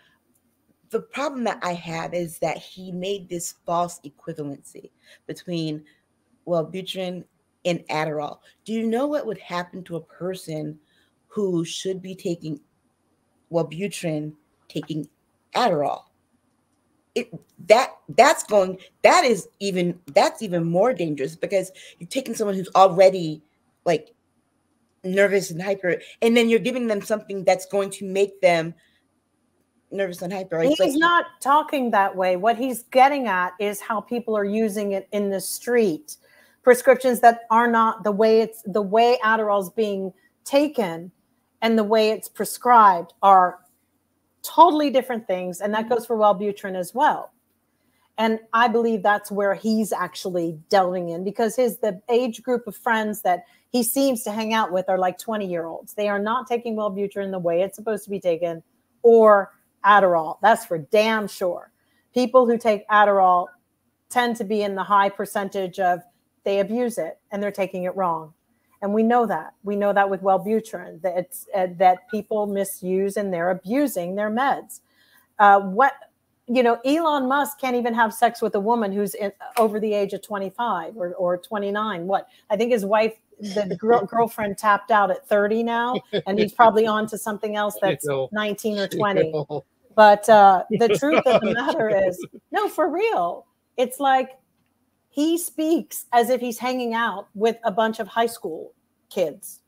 the problem that I have is that he made this false equivalency between Wellbutrin and Adderall. Do you know what would happen to a person who should be taking Wellbutrin taking Adderall? That's even more dangerous, because you're taking someone who's already like nervous and hyper, and then you're giving them something that's going to make them nervous and hyper. He's not talking that way. What he's getting at is how people are using it in the street. Prescriptions that are not the way Adderall's being taken and the way it's prescribed are totally different things. And that goes for Wellbutrin as well. And I believe that's where he's actually delving in, because the age group of friends that he seems to hang out with are like 20-year-olds. They are not taking Wellbutrin the way it's supposed to be taken, or Adderall. That's for damn sure. People who take Adderall tend to be in the high percentage of they abuse it and they're taking it wrong. And we know that. We know that with Wellbutrin, that it's that people misuse and they're abusing their meds. Elon Musk can't even have sex with a woman who's over the age of 25 or 29. I think his wife, the girlfriend, tapped out at 30 now, and he's probably on to something else that's 19 or 20. But the truth of the matter is, no, for real, it's like he speaks as if he's hanging out with a bunch of high school kids.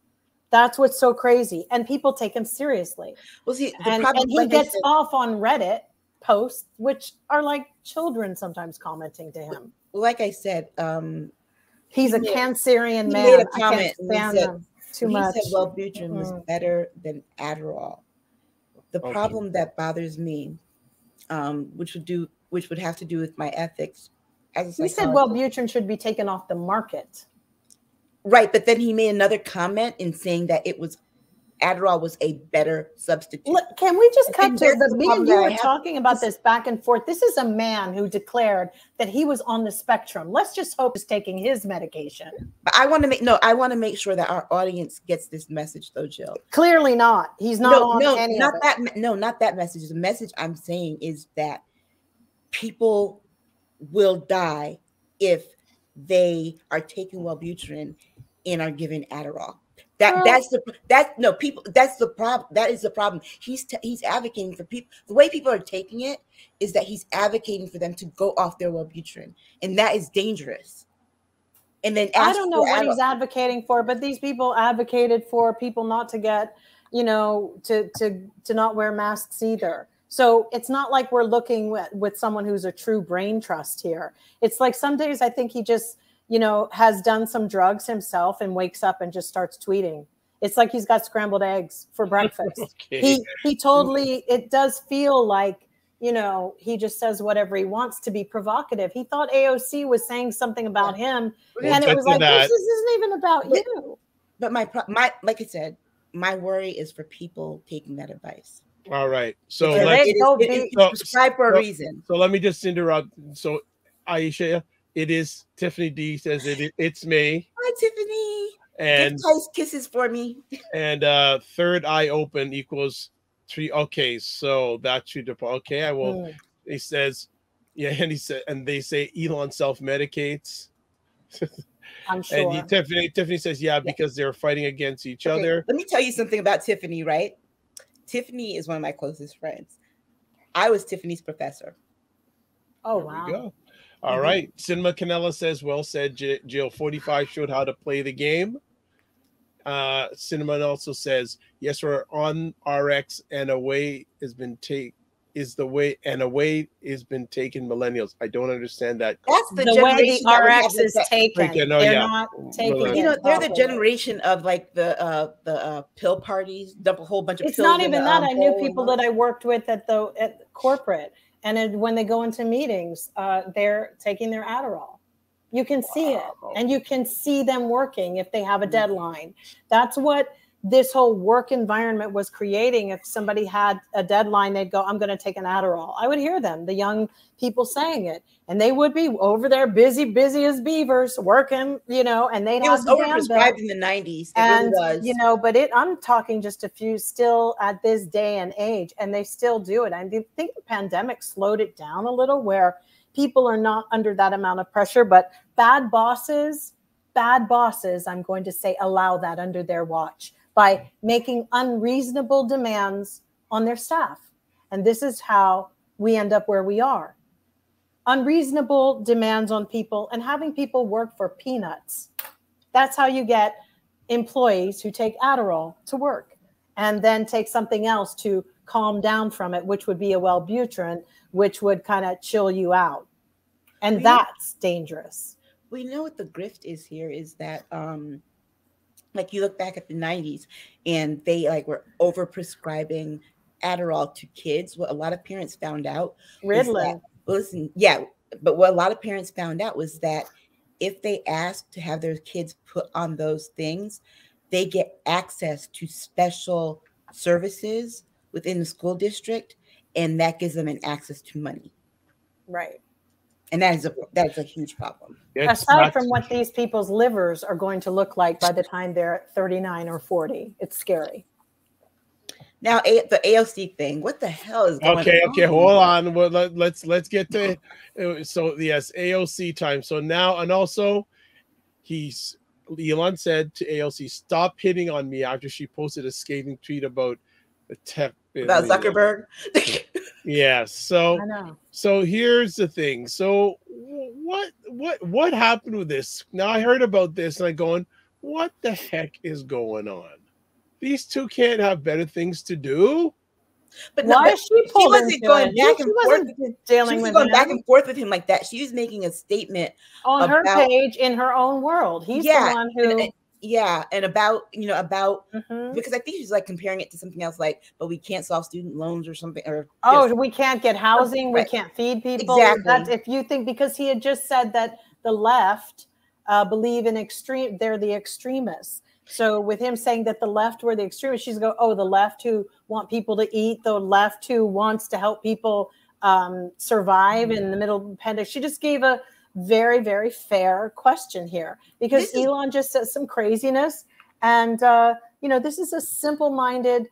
That's what's so crazy. And people take him seriously. Well, see, and he gets off on Reddit posts, which are like children sometimes commenting to him. Like I said, he's a Cancerian man. Made a comment. I can't stand him too much. He said Wellbutrin was better than Adderall. The problem that bothers me, which would have to do with my ethics as a he said Wellbutrin should be taken off the market. Right, but then he made another comment in saying that Adderall was a better substitute. Look, can we just cut to me and you were talking about this back and forth. This is a man who declared that he was on the spectrum. Let's just hope he's taking his medication. But I want to make sure that our audience gets this message, though, Jill. Clearly not. He's not on any of it. Not that message. The message I'm saying is that people will die if they are taking Wellbutrin and are given Adderall. That's the problem. That is the problem. He's advocating for people. The way people are taking it is that he's advocating for them to go off their Wellbutrin, and that is dangerous. And then I don't know what he's advocating for, but these people advocated for people not to get, to not wear masks either. So it's not like we're looking with someone who's a true brain trust here. It's like some days I think he just, has done some drugs himself and wakes up and just starts tweeting. It's like he's got scrambled eggs for breakfast. Okay. He totally, it does feel like, he just says whatever he wants to be provocative. He thought AOC was saying something about him, and it was like, this isn't even about you. But my like I said, my worry is for people taking that advice. All right. So it's prescribed for a reason. So let me just interrupt. So Aisha, it is Tiffany D says it's me. Hi, Tiffany. And give nice kisses for me. And third eye open equals 3. Okay, so that should okay. I will. He says, yeah, and he said, and they say Elon self-medicates. I'm sure. And Tiffany says, yeah, because they're fighting against each other. Let me tell you something about Tiffany, right? Tiffany is one of my closest friends. I was Tiffany's professor. Oh, there wow. We go. All right. Cinema Canella says, well said, Jill. 45 showed how to play the game. Cinnamon also says, yes, we're on RX and away has been taken millennials. I don't understand that. That's the way the RX is taken. They're not taking it. They're the generation of like the pill parties, dump a whole bunch of pills. It's not even that. I knew people that I worked with at corporate, and when they go into meetings, they're taking their Adderall. You can see it, and you can see them working if they have a deadline. That's what this whole work environment was creating. If somebody had a deadline, they'd go, I'm going to take an Adderall. I would hear them, the young people saying it, and they would be over there busy as beavers working, and they'd have the overprescribed in the 90s. And, really was. But I'm talking just a few still at this day and age, and they still do it. I think the pandemic slowed it down a little where people are not under that amount of pressure, but bad bosses, I'm going to say, allow that under their watch by making unreasonable demands on their staff. And this is how we end up where we are. Unreasonable demands on people and having people work for peanuts. That's how you get employees who take Adderall to work and then take something else to calm down from it, which would be a Wellbutrin, which would kind of chill you out. And that's dangerous. We know what the grift is here is that, like you look back at the 90s and they were over prescribing Adderall to kids. What a lot of parents found out. Ritalin. But what a lot of parents found out was that if they ask to have their kids put on those things, they get access to special services within the school district, and that gives them an access to money. Right. And that's a huge problem. Aside from what these people's livers are going to look like by the time they're 39 or 40, it's scary. Now, the AOC thing, what the hell is going on? Okay, hold on. Well, let's get to so yes, AOC time. So now, and also, Elon said to AOC, "Stop hitting on me," after she posted a scathing tweet about the tech about Zuckerberg. Yeah. So here's the thing. So what happened with this? Now I heard about this and I'm going, what the heck is going on? These two can't have better things to do. But why is she wasn't going back and forth? She wasn't going back and forth with him like that. She was making a statement on her page in her own world. He's the one who. And about because I think she's comparing it to something else, but we can't solve student loans or something, or we can't get housing, we can't feed people. Exactly. That's if you think, because he had just said that the left believe in they're the extremists. So with him saying that the left were the extremists, she's the left who want people to eat, the left who wants to help people survive in the middle of the pandemic. She just gave a very, very fair question here, because Elon just says some craziness. And, this is a simple-minded,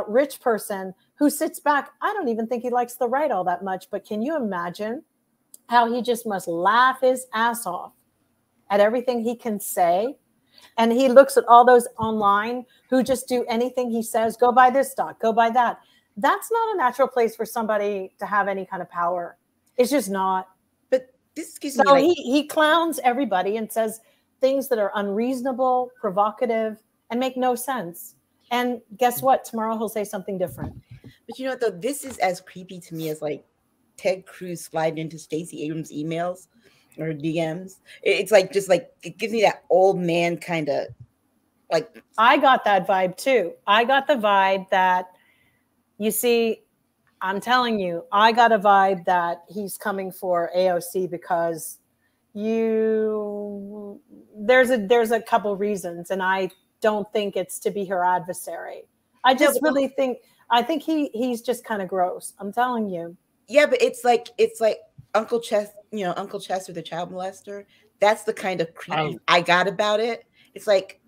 rich person who sits back. I don't even think he likes the right all that much, but can you imagine how he just must laugh his ass off at everything he can say? And he looks at all those online who just do anything he says, go buy this stock, go buy that. That's not a natural place for somebody to have any kind of power. It's just not. He clowns everybody and says things that are unreasonable, provocative, and make no sense. And guess what? Tomorrow he'll say something different. But you know what, though? This is as creepy to me as Ted Cruz sliding into Stacey Abrams' emails or DMs. It's it gives me that old man kind of I got that vibe too. I got the vibe that, you see, I'm telling you, I got a vibe that he's coming for AOC because there's a couple reasons, and I don't think it's to be her adversary. I just really think I think he's just kind of gross. I'm telling you. Yeah, but it's like Uncle Chester, the child molester. That's the kind of creep I got about it. It's like,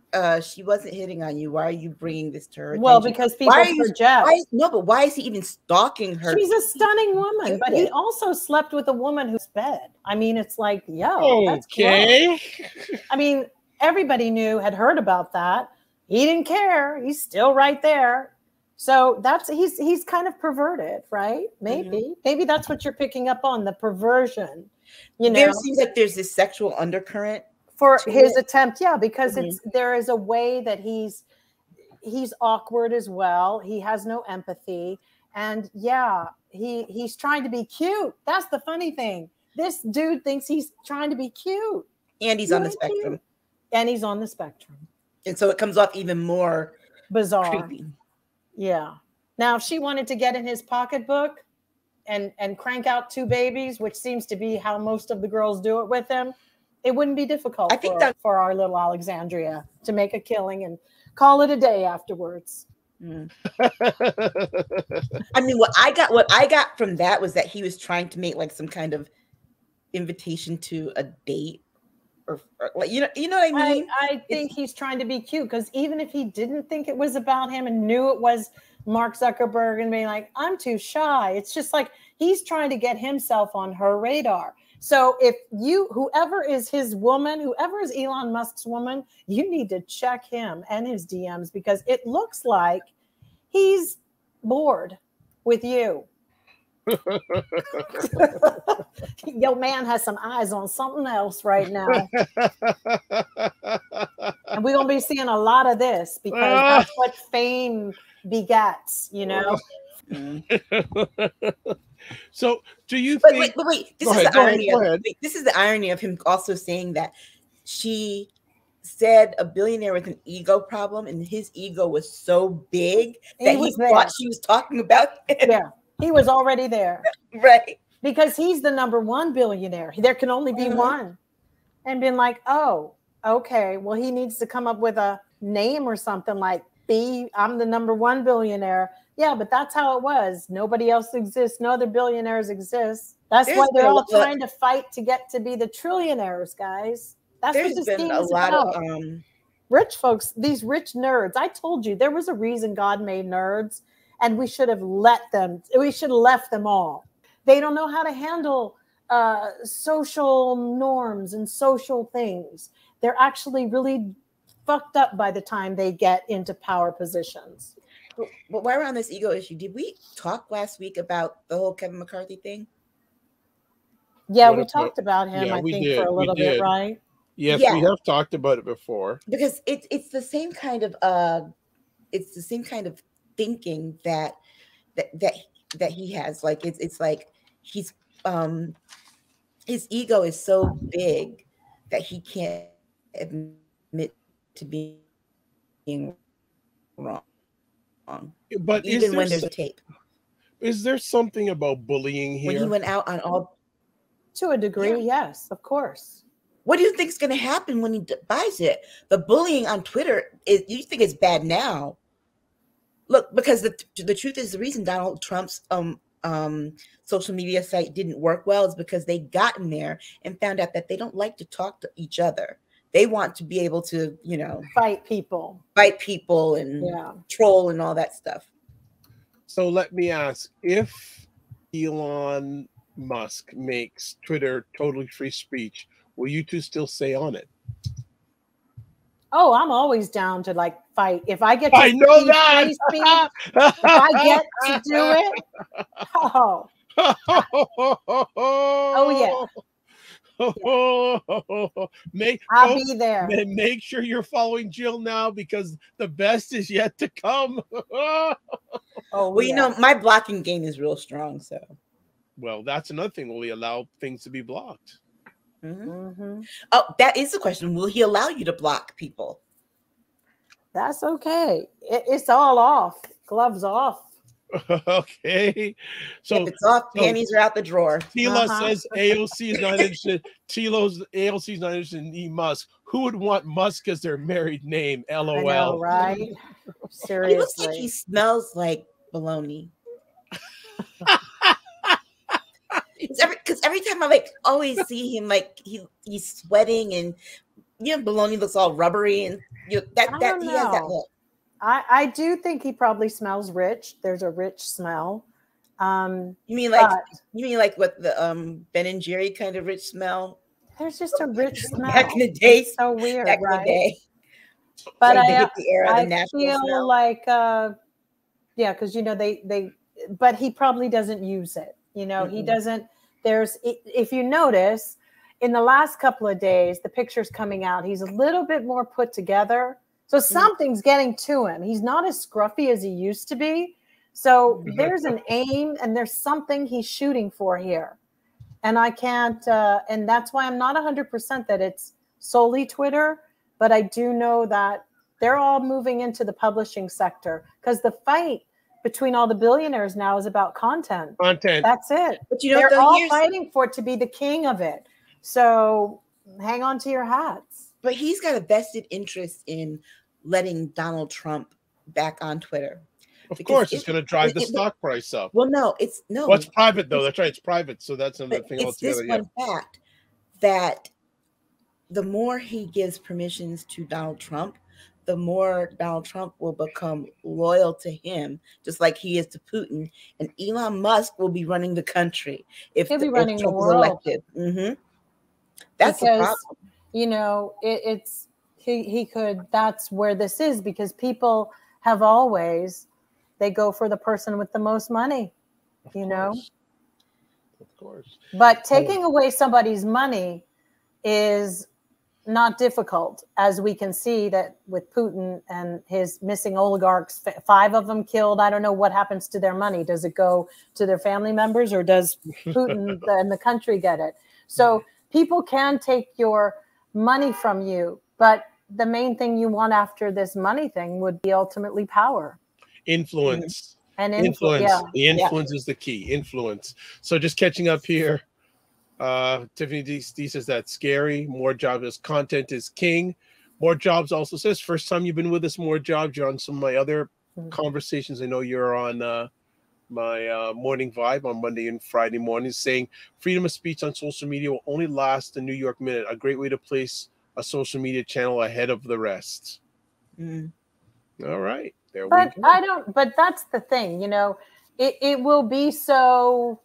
she wasn't hitting on you. Why are you bringing this to her attention? Well, because people project. But why is he even stalking her? She's a stunning woman, but he also slept with a woman who's bed. I mean, it's like, that's okay. I mean, everybody had heard about that. He didn't care. He's still right there. So he's kind of perverted, right? Maybe that's what you're picking up on, the perversion. There seems like there's this sexual undercurrent for his attempt, because there is a way that he's awkward as well. He has no empathy, and he's trying to be cute. That's the funny thing. This dude thinks he's trying to be cute, and he's on the spectrum. And he's on the spectrum, and so it comes off even more bizarre. Creepy. Yeah. Now, if she wanted to get in his pocketbook and crank out 2 babies, which seems to be how most of the girls do it with him, it wouldn't be difficult for our little Alexandria to make a killing and call it a day afterwards. I mean, what I got from that was that he was trying to make like some kind of invitation to a date, or like, you know what I mean? I think he's trying to be cute, because even if he didn't think it was about him and knew it was Mark Zuckerberg and being like, I'm too shy, it's just like he's trying to get himself on her radar. So if whoever is his woman, whoever is Elon Musk's woman, you need to check him and his DMs, because it looks like he's bored with you. Your man has some eyes on something else right now. And we're going to be seeing a lot of this, because that's what fame begets, So, do you think? Wait. This is the irony of him also saying that she said a billionaire with an ego problem, and his ego was so big that he thought she was talking about him. Yeah, he was already there, right? Because he's the #1 billionaire. There can only be one, and been like, oh, okay. Well, he needs to come up with a name or something like I'm the #1 billionaire. Yeah, but that's how it was. Nobody else exists. No other billionaires exist. That's why they're all trying to fight to get to be the trillionaires, guys. That's what this game is about. Rich folks, these rich nerds. I told you there was a reason God made nerds, and we should have left them all. They don't know how to handle social norms and social things. They're actually really fucked up by the time they get into power positions. But while we're on this ego issue, did we talk last week about the whole Kevin McCarthy thing? Yeah, we talked about him, I think, for a little bit, right? Yes, we have talked about it before. Because it's the same kind of thinking that he has. Like it's like he's his ego is so big that he can't admit to being wrong. But even when there's a tape. Is there something about bullying here? When he went out on all, to a degree, yes, of course. What do you think is going to happen when he buys it? The bullying on Twitter, you think it's bad now? Look, because the truth is, the reason Donald Trump's social media site didn't work well is because they got in there and found out that they don't like to talk to each other. They want to be able to, fight people and troll and all that stuff. So let me ask, if Elon Musk makes Twitter totally free speech, will you two still stay on it? Oh, I'm always down to fight. If I get to free speech, if I get to do it, oh yeah. I'll be there. Make sure you're following Jill now, because the best is yet to come. My blocking game is real strong. So, well, that's another thing. Will he allow things to be blocked? Mm-hmm. Oh, that is the question. Will he allow you to block people? That's okay. It's all off. Gloves off. Okay, so if it's off, panties are out the drawer. Tila says AOC is not interested. AOC is not interested in E. Musk. Who would want Musk as their married name? LOL. I know, right? Seriously, he looks like he smells like baloney. Because every time I like always see him, like he's sweating, and baloney looks all rubbery, and that he has that look. I do think he probably smells rich. There's a rich smell. You mean like what the Ben and Jerry kind of rich smell? There's just a rich smell. Back in the day, it's so weird, back right? in the day. But I feel smell. Like, because they, but he probably doesn't use it. He doesn't. If you notice, in the last couple of days, the pictures coming out, he's a little bit more put together. So something's getting to him. He's not as scruffy as he used to be. So there's an aim, and there's something he's shooting for here. And I can't, and that's why I'm not 100% that it's solely Twitter, but I do know that they're all moving into the publishing sector, because the fight between all the billionaires now is about content. That's it. But they're all fighting for it to be the king of it. So hang on to your hats. But he's got a vested interest in letting Donald Trump back on Twitter. Of course, it's going to drive the stock price up. Well, no, it's no. Well, it's private though. That's right. It's private. So that's another thing altogether. It's this one fact that the more he gives permissions to Donald Trump, the more Donald Trump will become loyal to him, just like he is to Putin. And Elon Musk will be running the country if Trump is elected. Mm-hmm. That's the problem. He could. That's where this is, because people have always, they go for the person with the most money. Of course. But taking away somebody's money is not difficult, as we can see that with Putin and his missing oligarchs, 5 of them killed. I don't know what happens to their money. Does it go to their family members, or does Putin and the country get it? So people can take your money from you, but the main thing you want after this money thing would be ultimately power. Influence. And influence. Yeah. The influence is the key. Influence. So just catching up here. Tiffany D says that's scary. More jobs. Content is king. More Jobs also says, first time you've been with us, More Jobs. You're on some of my other conversations. I know you're on my Morning Vibe on Monday and Friday mornings, saying freedom of speech on social media will only last a New York minute. A great way to place a social media channel ahead of the rest. All right. There we go. But that's the thing, it will be so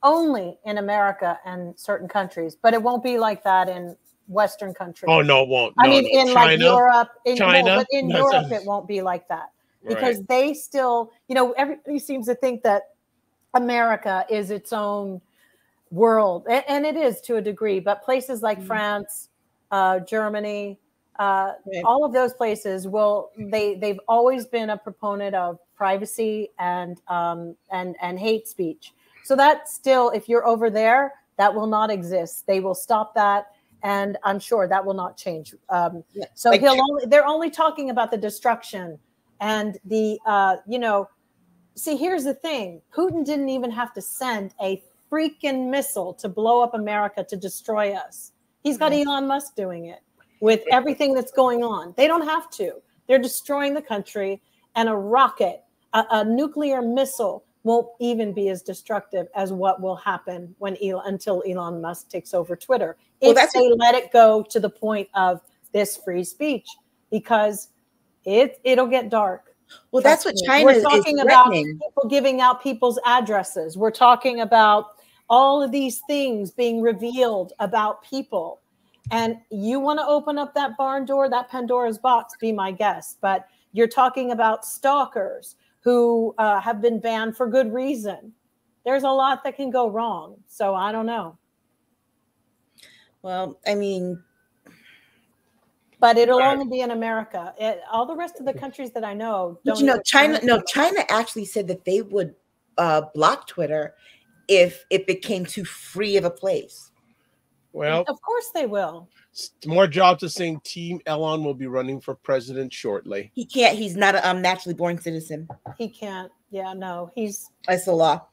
only in America and certain countries, but it won't be like that in Western countries. Oh, no, it won't. No, in China, like Europe, China, but in Europe, it won't be like that, because they still, everybody seems to think that America is its own world, and it is to a degree, but places like France, Germany, all of those places they've always been a proponent of privacy and hate speech. So that still, if you're over there, that will not exist. They will stop that, and I'm sure that will not change. So they're only talking about the destruction and the see, here's the thing. Putin didn't even have to send a freaking missile to blow up America to destroy us. He's got Elon Musk doing it with everything that's going on. They don't have to. They're destroying the country, and a rocket, a nuclear missile won't even be as destructive as what will happen until Elon Musk takes over Twitter. If they let it go to the point of this free speech, because it'll get dark. Well, that's what China is threatening. We're talking about people giving out people's addresses. We're talking about all of these things being revealed about people. And you want to open up that barn door, that Pandora's box, be my guest. But you're talking about stalkers who have been banned for good reason. There's a lot that can go wrong. So I don't know. Well, I mean, but it'll only be in America. All the rest of the countries that I know don't. China actually said that they would block Twitter if it became too free of a place. Well, of course they will. More Jobs is saying Team Elon will be running for president shortly. He can't. He's not a naturally born citizen. He can't. Yeah, no. That's the law.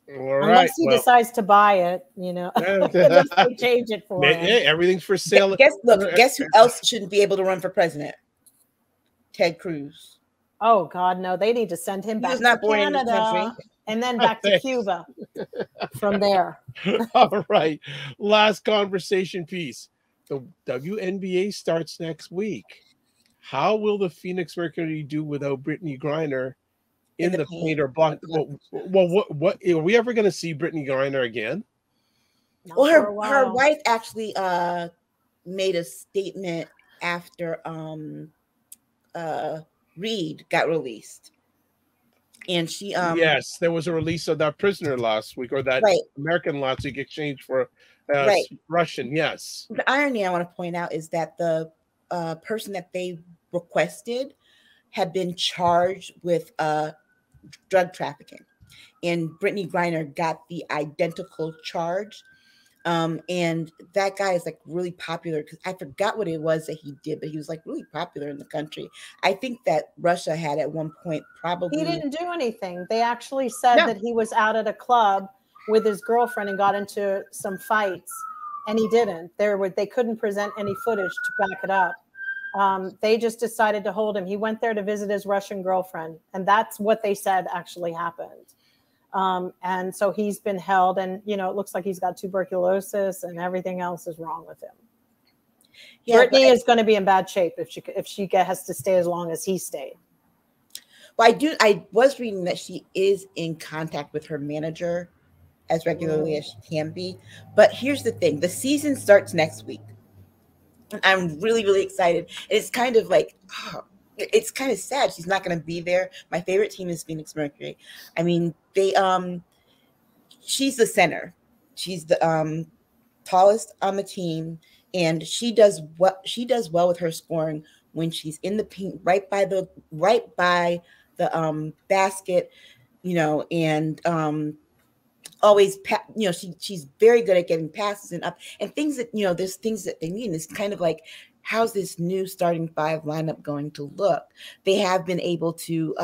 Unless he decides to buy it, they change it for him. Yeah, everything's for sale. Guess who else shouldn't be able to run for president? Ted Cruz. Oh God, no! They need to send him back to Canada and then back to Cuba from there. All right, last conversation piece. The WNBA starts next week. How will the Phoenix Mercury do without Brittney Griner in the paint or block? Well, what are we ever going to see Brittney Griner again? Well, her wife actually made a statement after Reed got released, and she yes, there was a release of that prisoner last week, or that American last week exchanged for Russian. Yes. The irony I want to point out is that the person that they requested had been charged with drug trafficking, and Brittney Griner got the identical charge. And that guy is like really popular, because I forgot what it was that he did, but he was like really popular in the country. I think that Russia had at one point probably. He didn't do anything. They actually said that he was out at a club with his girlfriend and got into some fights, and he didn't. They couldn't present any footage to back it up. They just decided to hold him. He went there to visit his Russian girlfriend, and that's what they said actually happened. And so he's been held, and it looks like he's got tuberculosis and everything else is wrong with him. Yeah, Brittney is going to be in bad shape if she has to stay as long as he stayed. Well, I was reading that she is in contact with her manager as regularly as she can be. But here's the thing: the season starts next week. I'm really, really excited. It's kind of like, it's kind of sad she's not going to be there. My favorite team is Phoenix Mercury. I mean, she's the center. She's the tallest on the team, and she does well with her scoring when she's in the paint, right by the basket, and always, she's very good at getting passes and up and things that, there's things that they need. And it's kind of like, how's this new starting five lineup going to look? They have been able to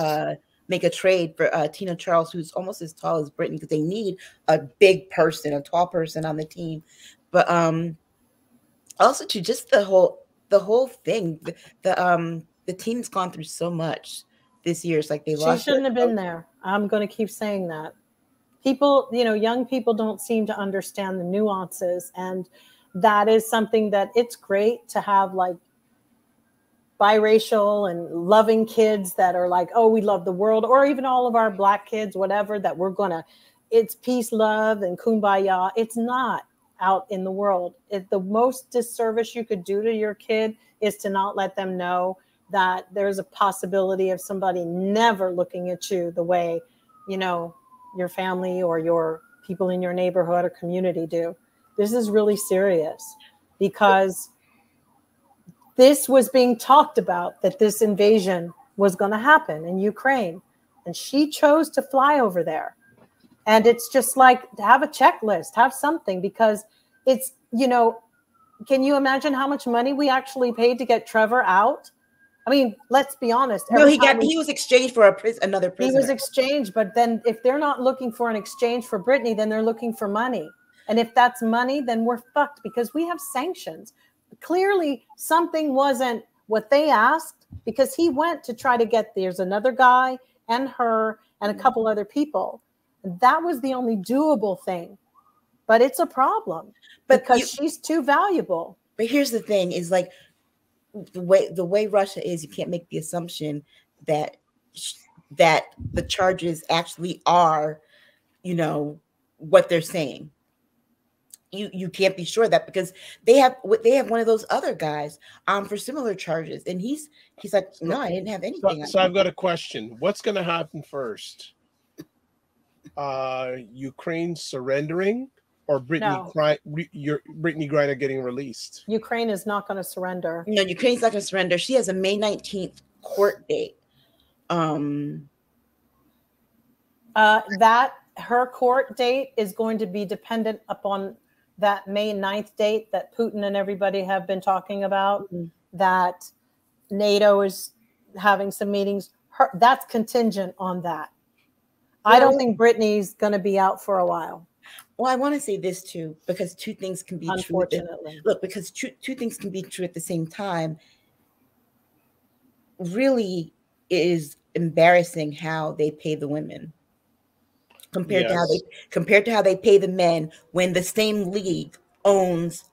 make a trade for Tina Charles, who's almost as tall as Brittney, because they need a big person, a tall person on the team. But also to just the whole thing, the team's gone through so much this year. It's like they lost. She shouldn't have been there. I'm going to keep saying that. People, young people don't seem to understand the nuances, and that is something that it's great to have, like, biracial and loving kids that are like, oh, we love the world, or even all of our Black kids, whatever, that it's peace, love, and kumbaya. It's not out in the world. The most disservice you could do to your kid is to not let them know that there's a possibility of somebody never looking at you the way, your family or your people in your neighborhood or community do. This is really serious, because this was being talked about, that this invasion was going to happen in Ukraine, and she chose to fly over there. And it's just like, have a checklist, have something, because it's, can you imagine how much money we actually paid to get Trevor out? I mean, let's be honest. No, he was exchanged for another prisoner. He was exchanged, but then if they're not looking for an exchange for Brittney, then they're looking for money. And if that's money, then we're fucked, because we have sanctions. Clearly, something wasn't what they asked, because he went to try to get, there's another guy and her and a couple other people. And that was the only doable thing. But it's a problem, because she's too valuable. But here's the thing, is like, the way Russia is, you can't make the assumption that the charges actually are, what they're saying. You can't be sure of that, because they have one of those other guys for similar charges, and he's like, no, I didn't have anything. So I've got a question. What's going to happen first? Ukraine surrendering, or Brittney Griner getting released? Ukraine is not going to surrender. No, Ukraine's not going to surrender. She has a May 19th court date. That her court date is going to be dependent upon that May 9th date that Putin and everybody have been talking about, that NATO is having some meetings. That's contingent on that. I don't think Brittney's going to be out for a while. Well, I want to say this too, because two things can be unfortunately true. Because two things can be true at the same time. Really, is embarrassing how they pay the women compared Yes. to how they pay the men when the same league owns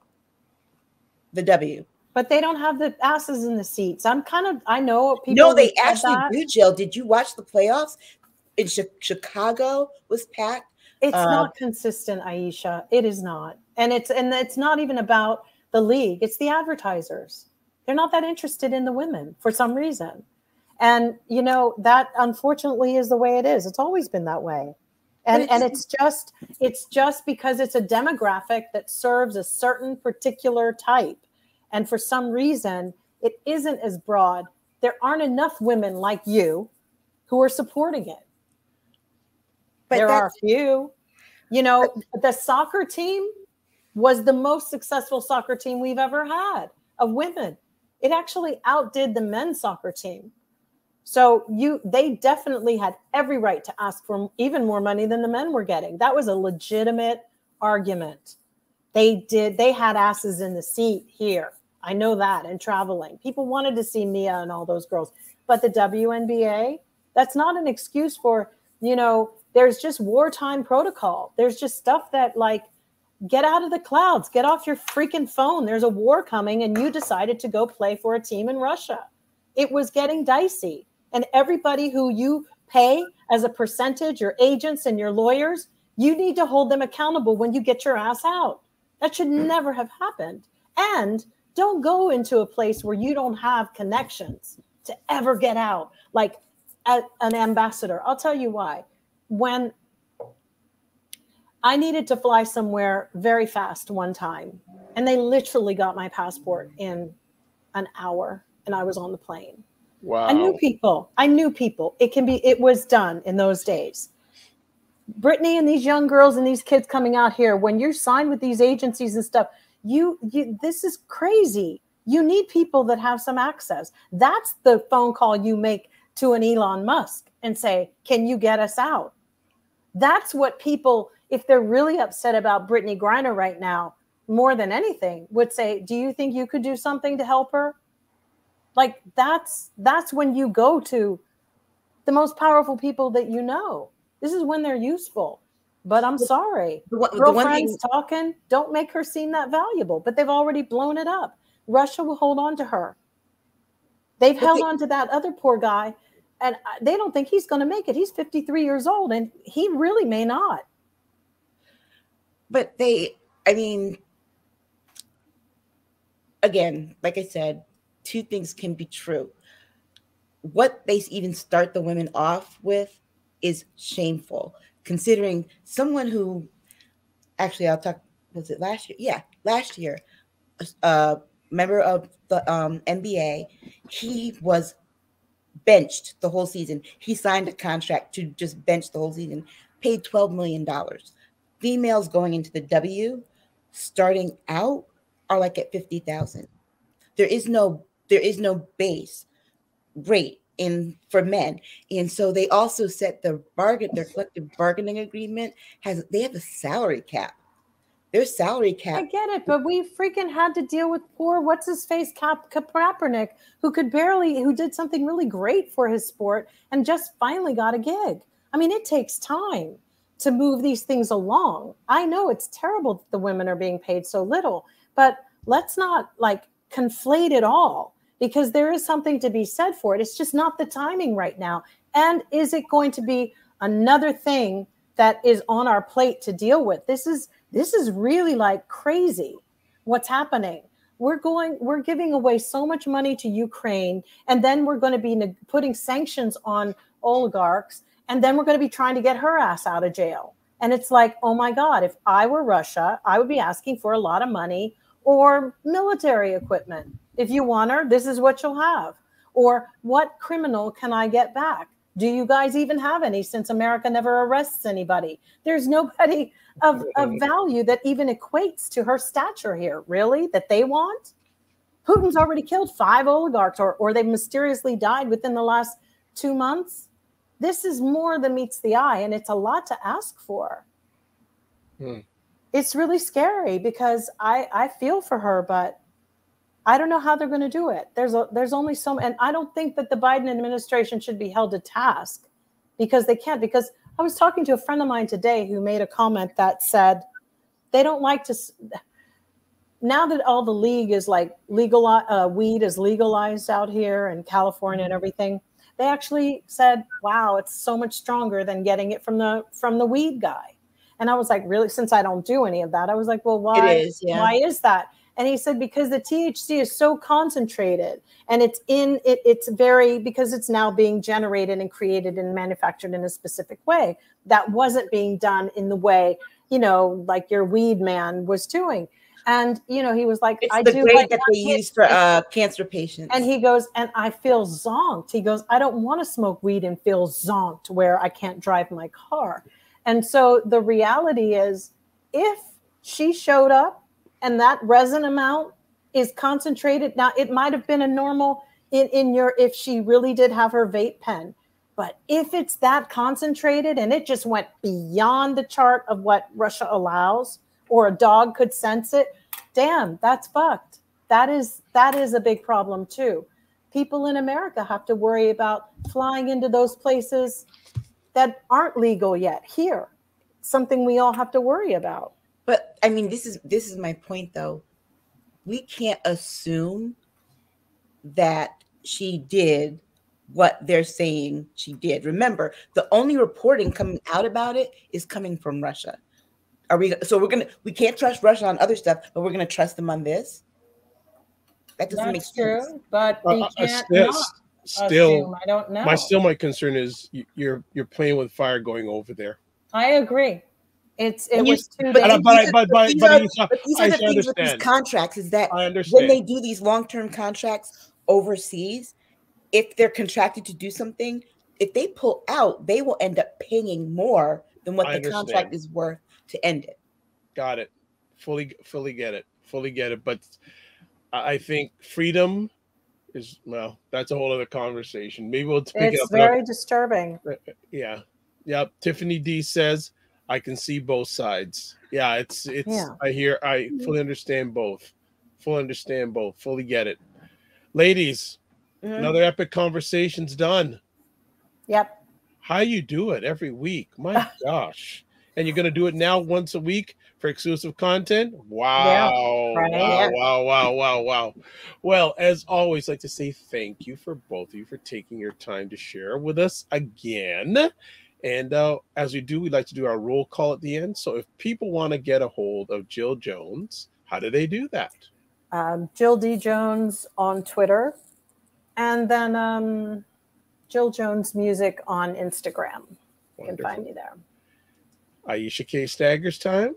the W. But they don't have the asses in the seats. I know people. No, they said actually that. do, Jill. Did you watch the playoffs? In Chicago was packed. It's not consistent, Aisha. It is not. And it's not even about the league. It's the advertisers. They're not that interested in the women for some reason. And, you know, that unfortunately is the way it is. It's always been that way. And it's just because it's a demographic that serves a certain particular type. And for some reason, it isn't as broad. There aren't enough women like you who are supporting it. But there are a few. You know, the soccer team was the most successful soccer team we've ever had of women. It actually outdid the men's soccer team. So they definitely had every right to ask for even more money than the men were getting. That was a legitimate argument. They had asses in the seat here. I know that, and traveling. People wanted to see Mia and all those girls. But the WNBA, that's not an excuse for, you know, there's just wartime protocol. There's just stuff that, like, get out of the clouds, get off your freaking phone. There's a war coming and you decided to go play for a team in Russia. It was getting dicey. And everybody who you pay as a percentage, your agents and your lawyers, you need to hold them accountable when you get your ass out. That should never have happened. And don't go into a place where you don't have connections to ever get out, like an ambassador. I'll tell you why. When I needed to fly somewhere very fast one time, and they literally got my passport in an hour, and I was on the plane. Wow. I knew people. It was done in those days. Brittney and these young girls and these kids coming out here, when you're signed with these agencies and stuff, this is crazy. You need people that have some access. That's the phone call you make to an Elon Musk and say, can you get us out? That's what people, if they're really upset about Brittney Griner right now, more than anything, would say, do you think you could do something to help her? Like, that's when you go to the most powerful people that you know. This is when they're useful. But I'm sorry. Girlfriends talking, don't make her seem that valuable. But they've already blown it up. Russia will hold on to her. They've held on to that other poor guy. And they don't think he's going to make it. He's 53 years old, and he really may not. But again, like I said, two things can be true. What they even start the women off with is shameful, considering someone who, actually, was it last year? Yeah, last year, a member of the NBA, he was benched the whole season. He signed a contract to just bench the whole season, paid $12 million. Females going into the W starting out are like at 50,000. There is no base rate for men. And so they also set their collective bargaining agreement they have a salary cap. Their salary cap. I get it, but we freaking had to deal with poor what's-his-face Kaepernick, who did something really great for his sport and just finally got a gig. I mean, it takes time to move these things along. I know it's terrible that the women are being paid so little, but let's not conflate it all, because there is something to be said for it. It's just not the timing right now. And is it going to be another thing that is on our plate to deal with? This is really crazy what's happening. We're giving away so much money to Ukraine, and then we're going to be putting sanctions on oligarchs, and then we're going to be trying to get her ass out of jail. And it's like, oh my God, if I were Russia, I would be asking for a lot of money or military equipment. If you want her, this is what you'll have. Or what criminal can I get back? Do you guys even have any, since America never arrests anybody? There's nobody of value that even equates to her stature here, really, that they want. Putin's already killed 5 oligarchs, or they mysteriously died within the last 2 months. This is more than meets the eye, and it's a lot to ask for. It's really scary, because I feel for her, but I don't know how they're going to do it. There's only so, and I don't think that the Biden administration should be held to task because they can't. Because I was talking to a friend of mine today who made a comment that said they don't like to. Now that all the league is like legal, weed is legalized out here in California and everything, they actually said, "Wow, it's so much stronger than getting it from the weed guy." And I was like, "Really?" Since I don't do any of that, I was like, "Well, why? It is, yeah. Why is that?" And he said, "Because the THC is so concentrated, and it's very because it's now being generated and created and manufactured in a specific way that wasn't being done in the way like your weed man was doing." And he was like, it's I the do grade like that they use for cancer patients. And he goes, and I feel zonked. He goes, I don't want to smoke weed and feel zonked where I can't drive my car. And so the reality is, if she showed up and that resin amount is concentrated, now it might have been a normal if she really did have her vape pen, but if it's that concentrated and it just went beyond the chart of what Russia allows, or a dog could sense it, damn, that's fucked. That is a big problem too. People in America have to worry about flying into those places that aren't legal yet here. Something we all have to worry about. But I mean, this is my point though. We can't assume that she did what they're saying she did. Remember, the only reporting coming out about it is coming from Russia. We can't trust Russia on other stuff, but we're gonna trust them on this? That doesn't make sense. That's true, but we can't still assume. I don't know. My concern is you're playing with fire going over there. I agree. It was 2 days. But these are the things with these contracts is that when they do these long-term contracts overseas, if they're contracted to do something, if they pull out, they will end up paying more than what the contract is worth to end it. Got it. Fully get it. But I think freedom is, well, that's a whole other conversation. Maybe we'll pick it up. It's very disturbing. Yeah. Yep. Tiffany D says, I can see both sides. Yeah, it's I fully understand both. Fully get it. Ladies, another epic conversation's done. Yep. How you do it every week? My gosh. And you're going to do it now once a week for exclusive content? Wow. Yeah, right. Wow. Well, as always, I'd like to say thank you for both of you for taking your time to share with us again. And as we do, we'd like to do our roll call at the end. So if people want to get a hold of Jill Jones, how do they do that? Jill D. Jones on Twitter. And then Jill Jones Music on Instagram. You can find me there. Aisha K. Staggers time.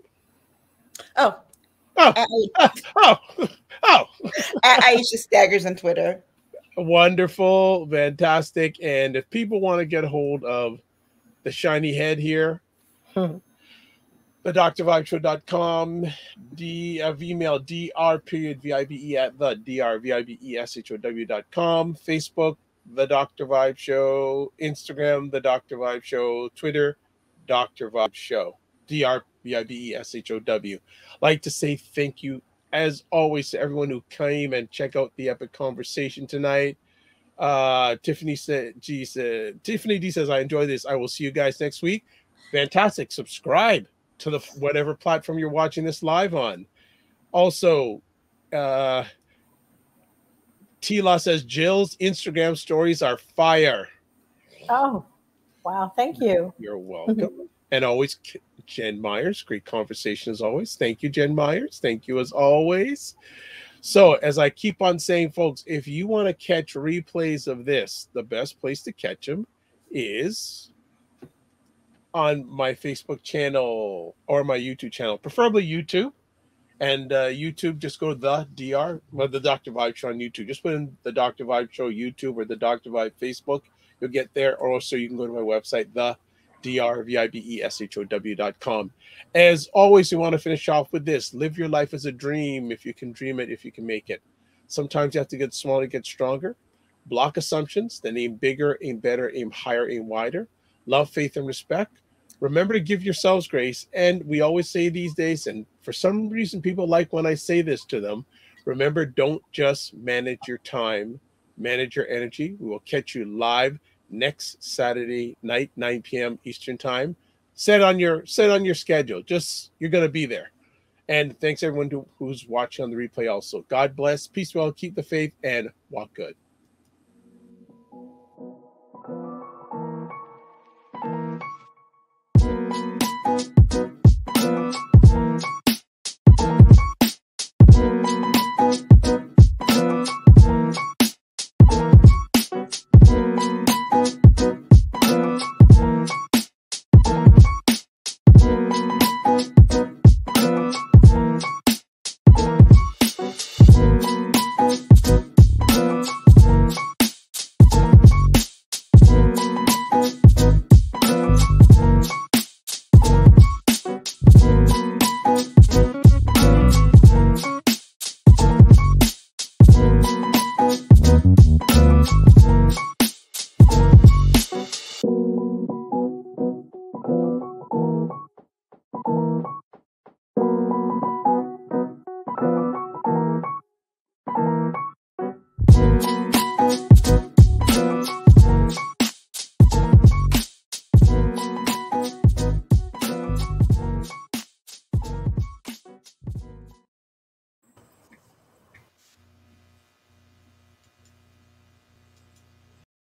Aisha Staggers on Twitter. Wonderful, fantastic. And if people want to get a hold of the shiny head here, the drvibeshow.com, email dr.vibe at the drvibeshow.com, Facebook, The Dr. Vibe Show, Instagram, The Dr. Vibe Show, Twitter, Dr. Vibe Show, drvibeshow. Like to say thank you as always to everyone who came and check out the epic conversation tonight. Tiffany D says, I enjoy this. I will see you guys next week. Fantastic. Subscribe to the whatever platform you're watching this live on. Also, T-Law says Jill's Instagram stories are fire. Oh, wow. Thank you. You're welcome. And always, Jen Myers, great conversation as always. Thank you, Jen Myers. Thank you as always. So as I keep on saying, folks, if you want to catch replays of this, the best place to catch them is on my Facebook channel or my YouTube channel, preferably YouTube. And YouTube, just go to the Dr. Vibe Show on YouTube. Just put in the Dr. Vibe Show YouTube or the Dr. Vibe Facebook. You'll get there. Or also you can go to my website, drvibeshow.com. As always, we want to finish off with this. Live your life as a dream. If you can dream it, if you can make it. Sometimes you have to get smaller to get stronger. Block assumptions, then aim bigger, aim better, aim higher, aim wider. Love, faith, and respect. Remember to give yourselves grace. And we always say these days, and for some reason people like when I say this to them, Remember, don't just manage your time, manage your energy. We will catch you live next Saturday night, 9 p.m. Eastern time. Set on your schedule. Just, you're going to be there. And thanks everyone who's watching on the replay also. God bless, peace well, keep the faith, and walk good.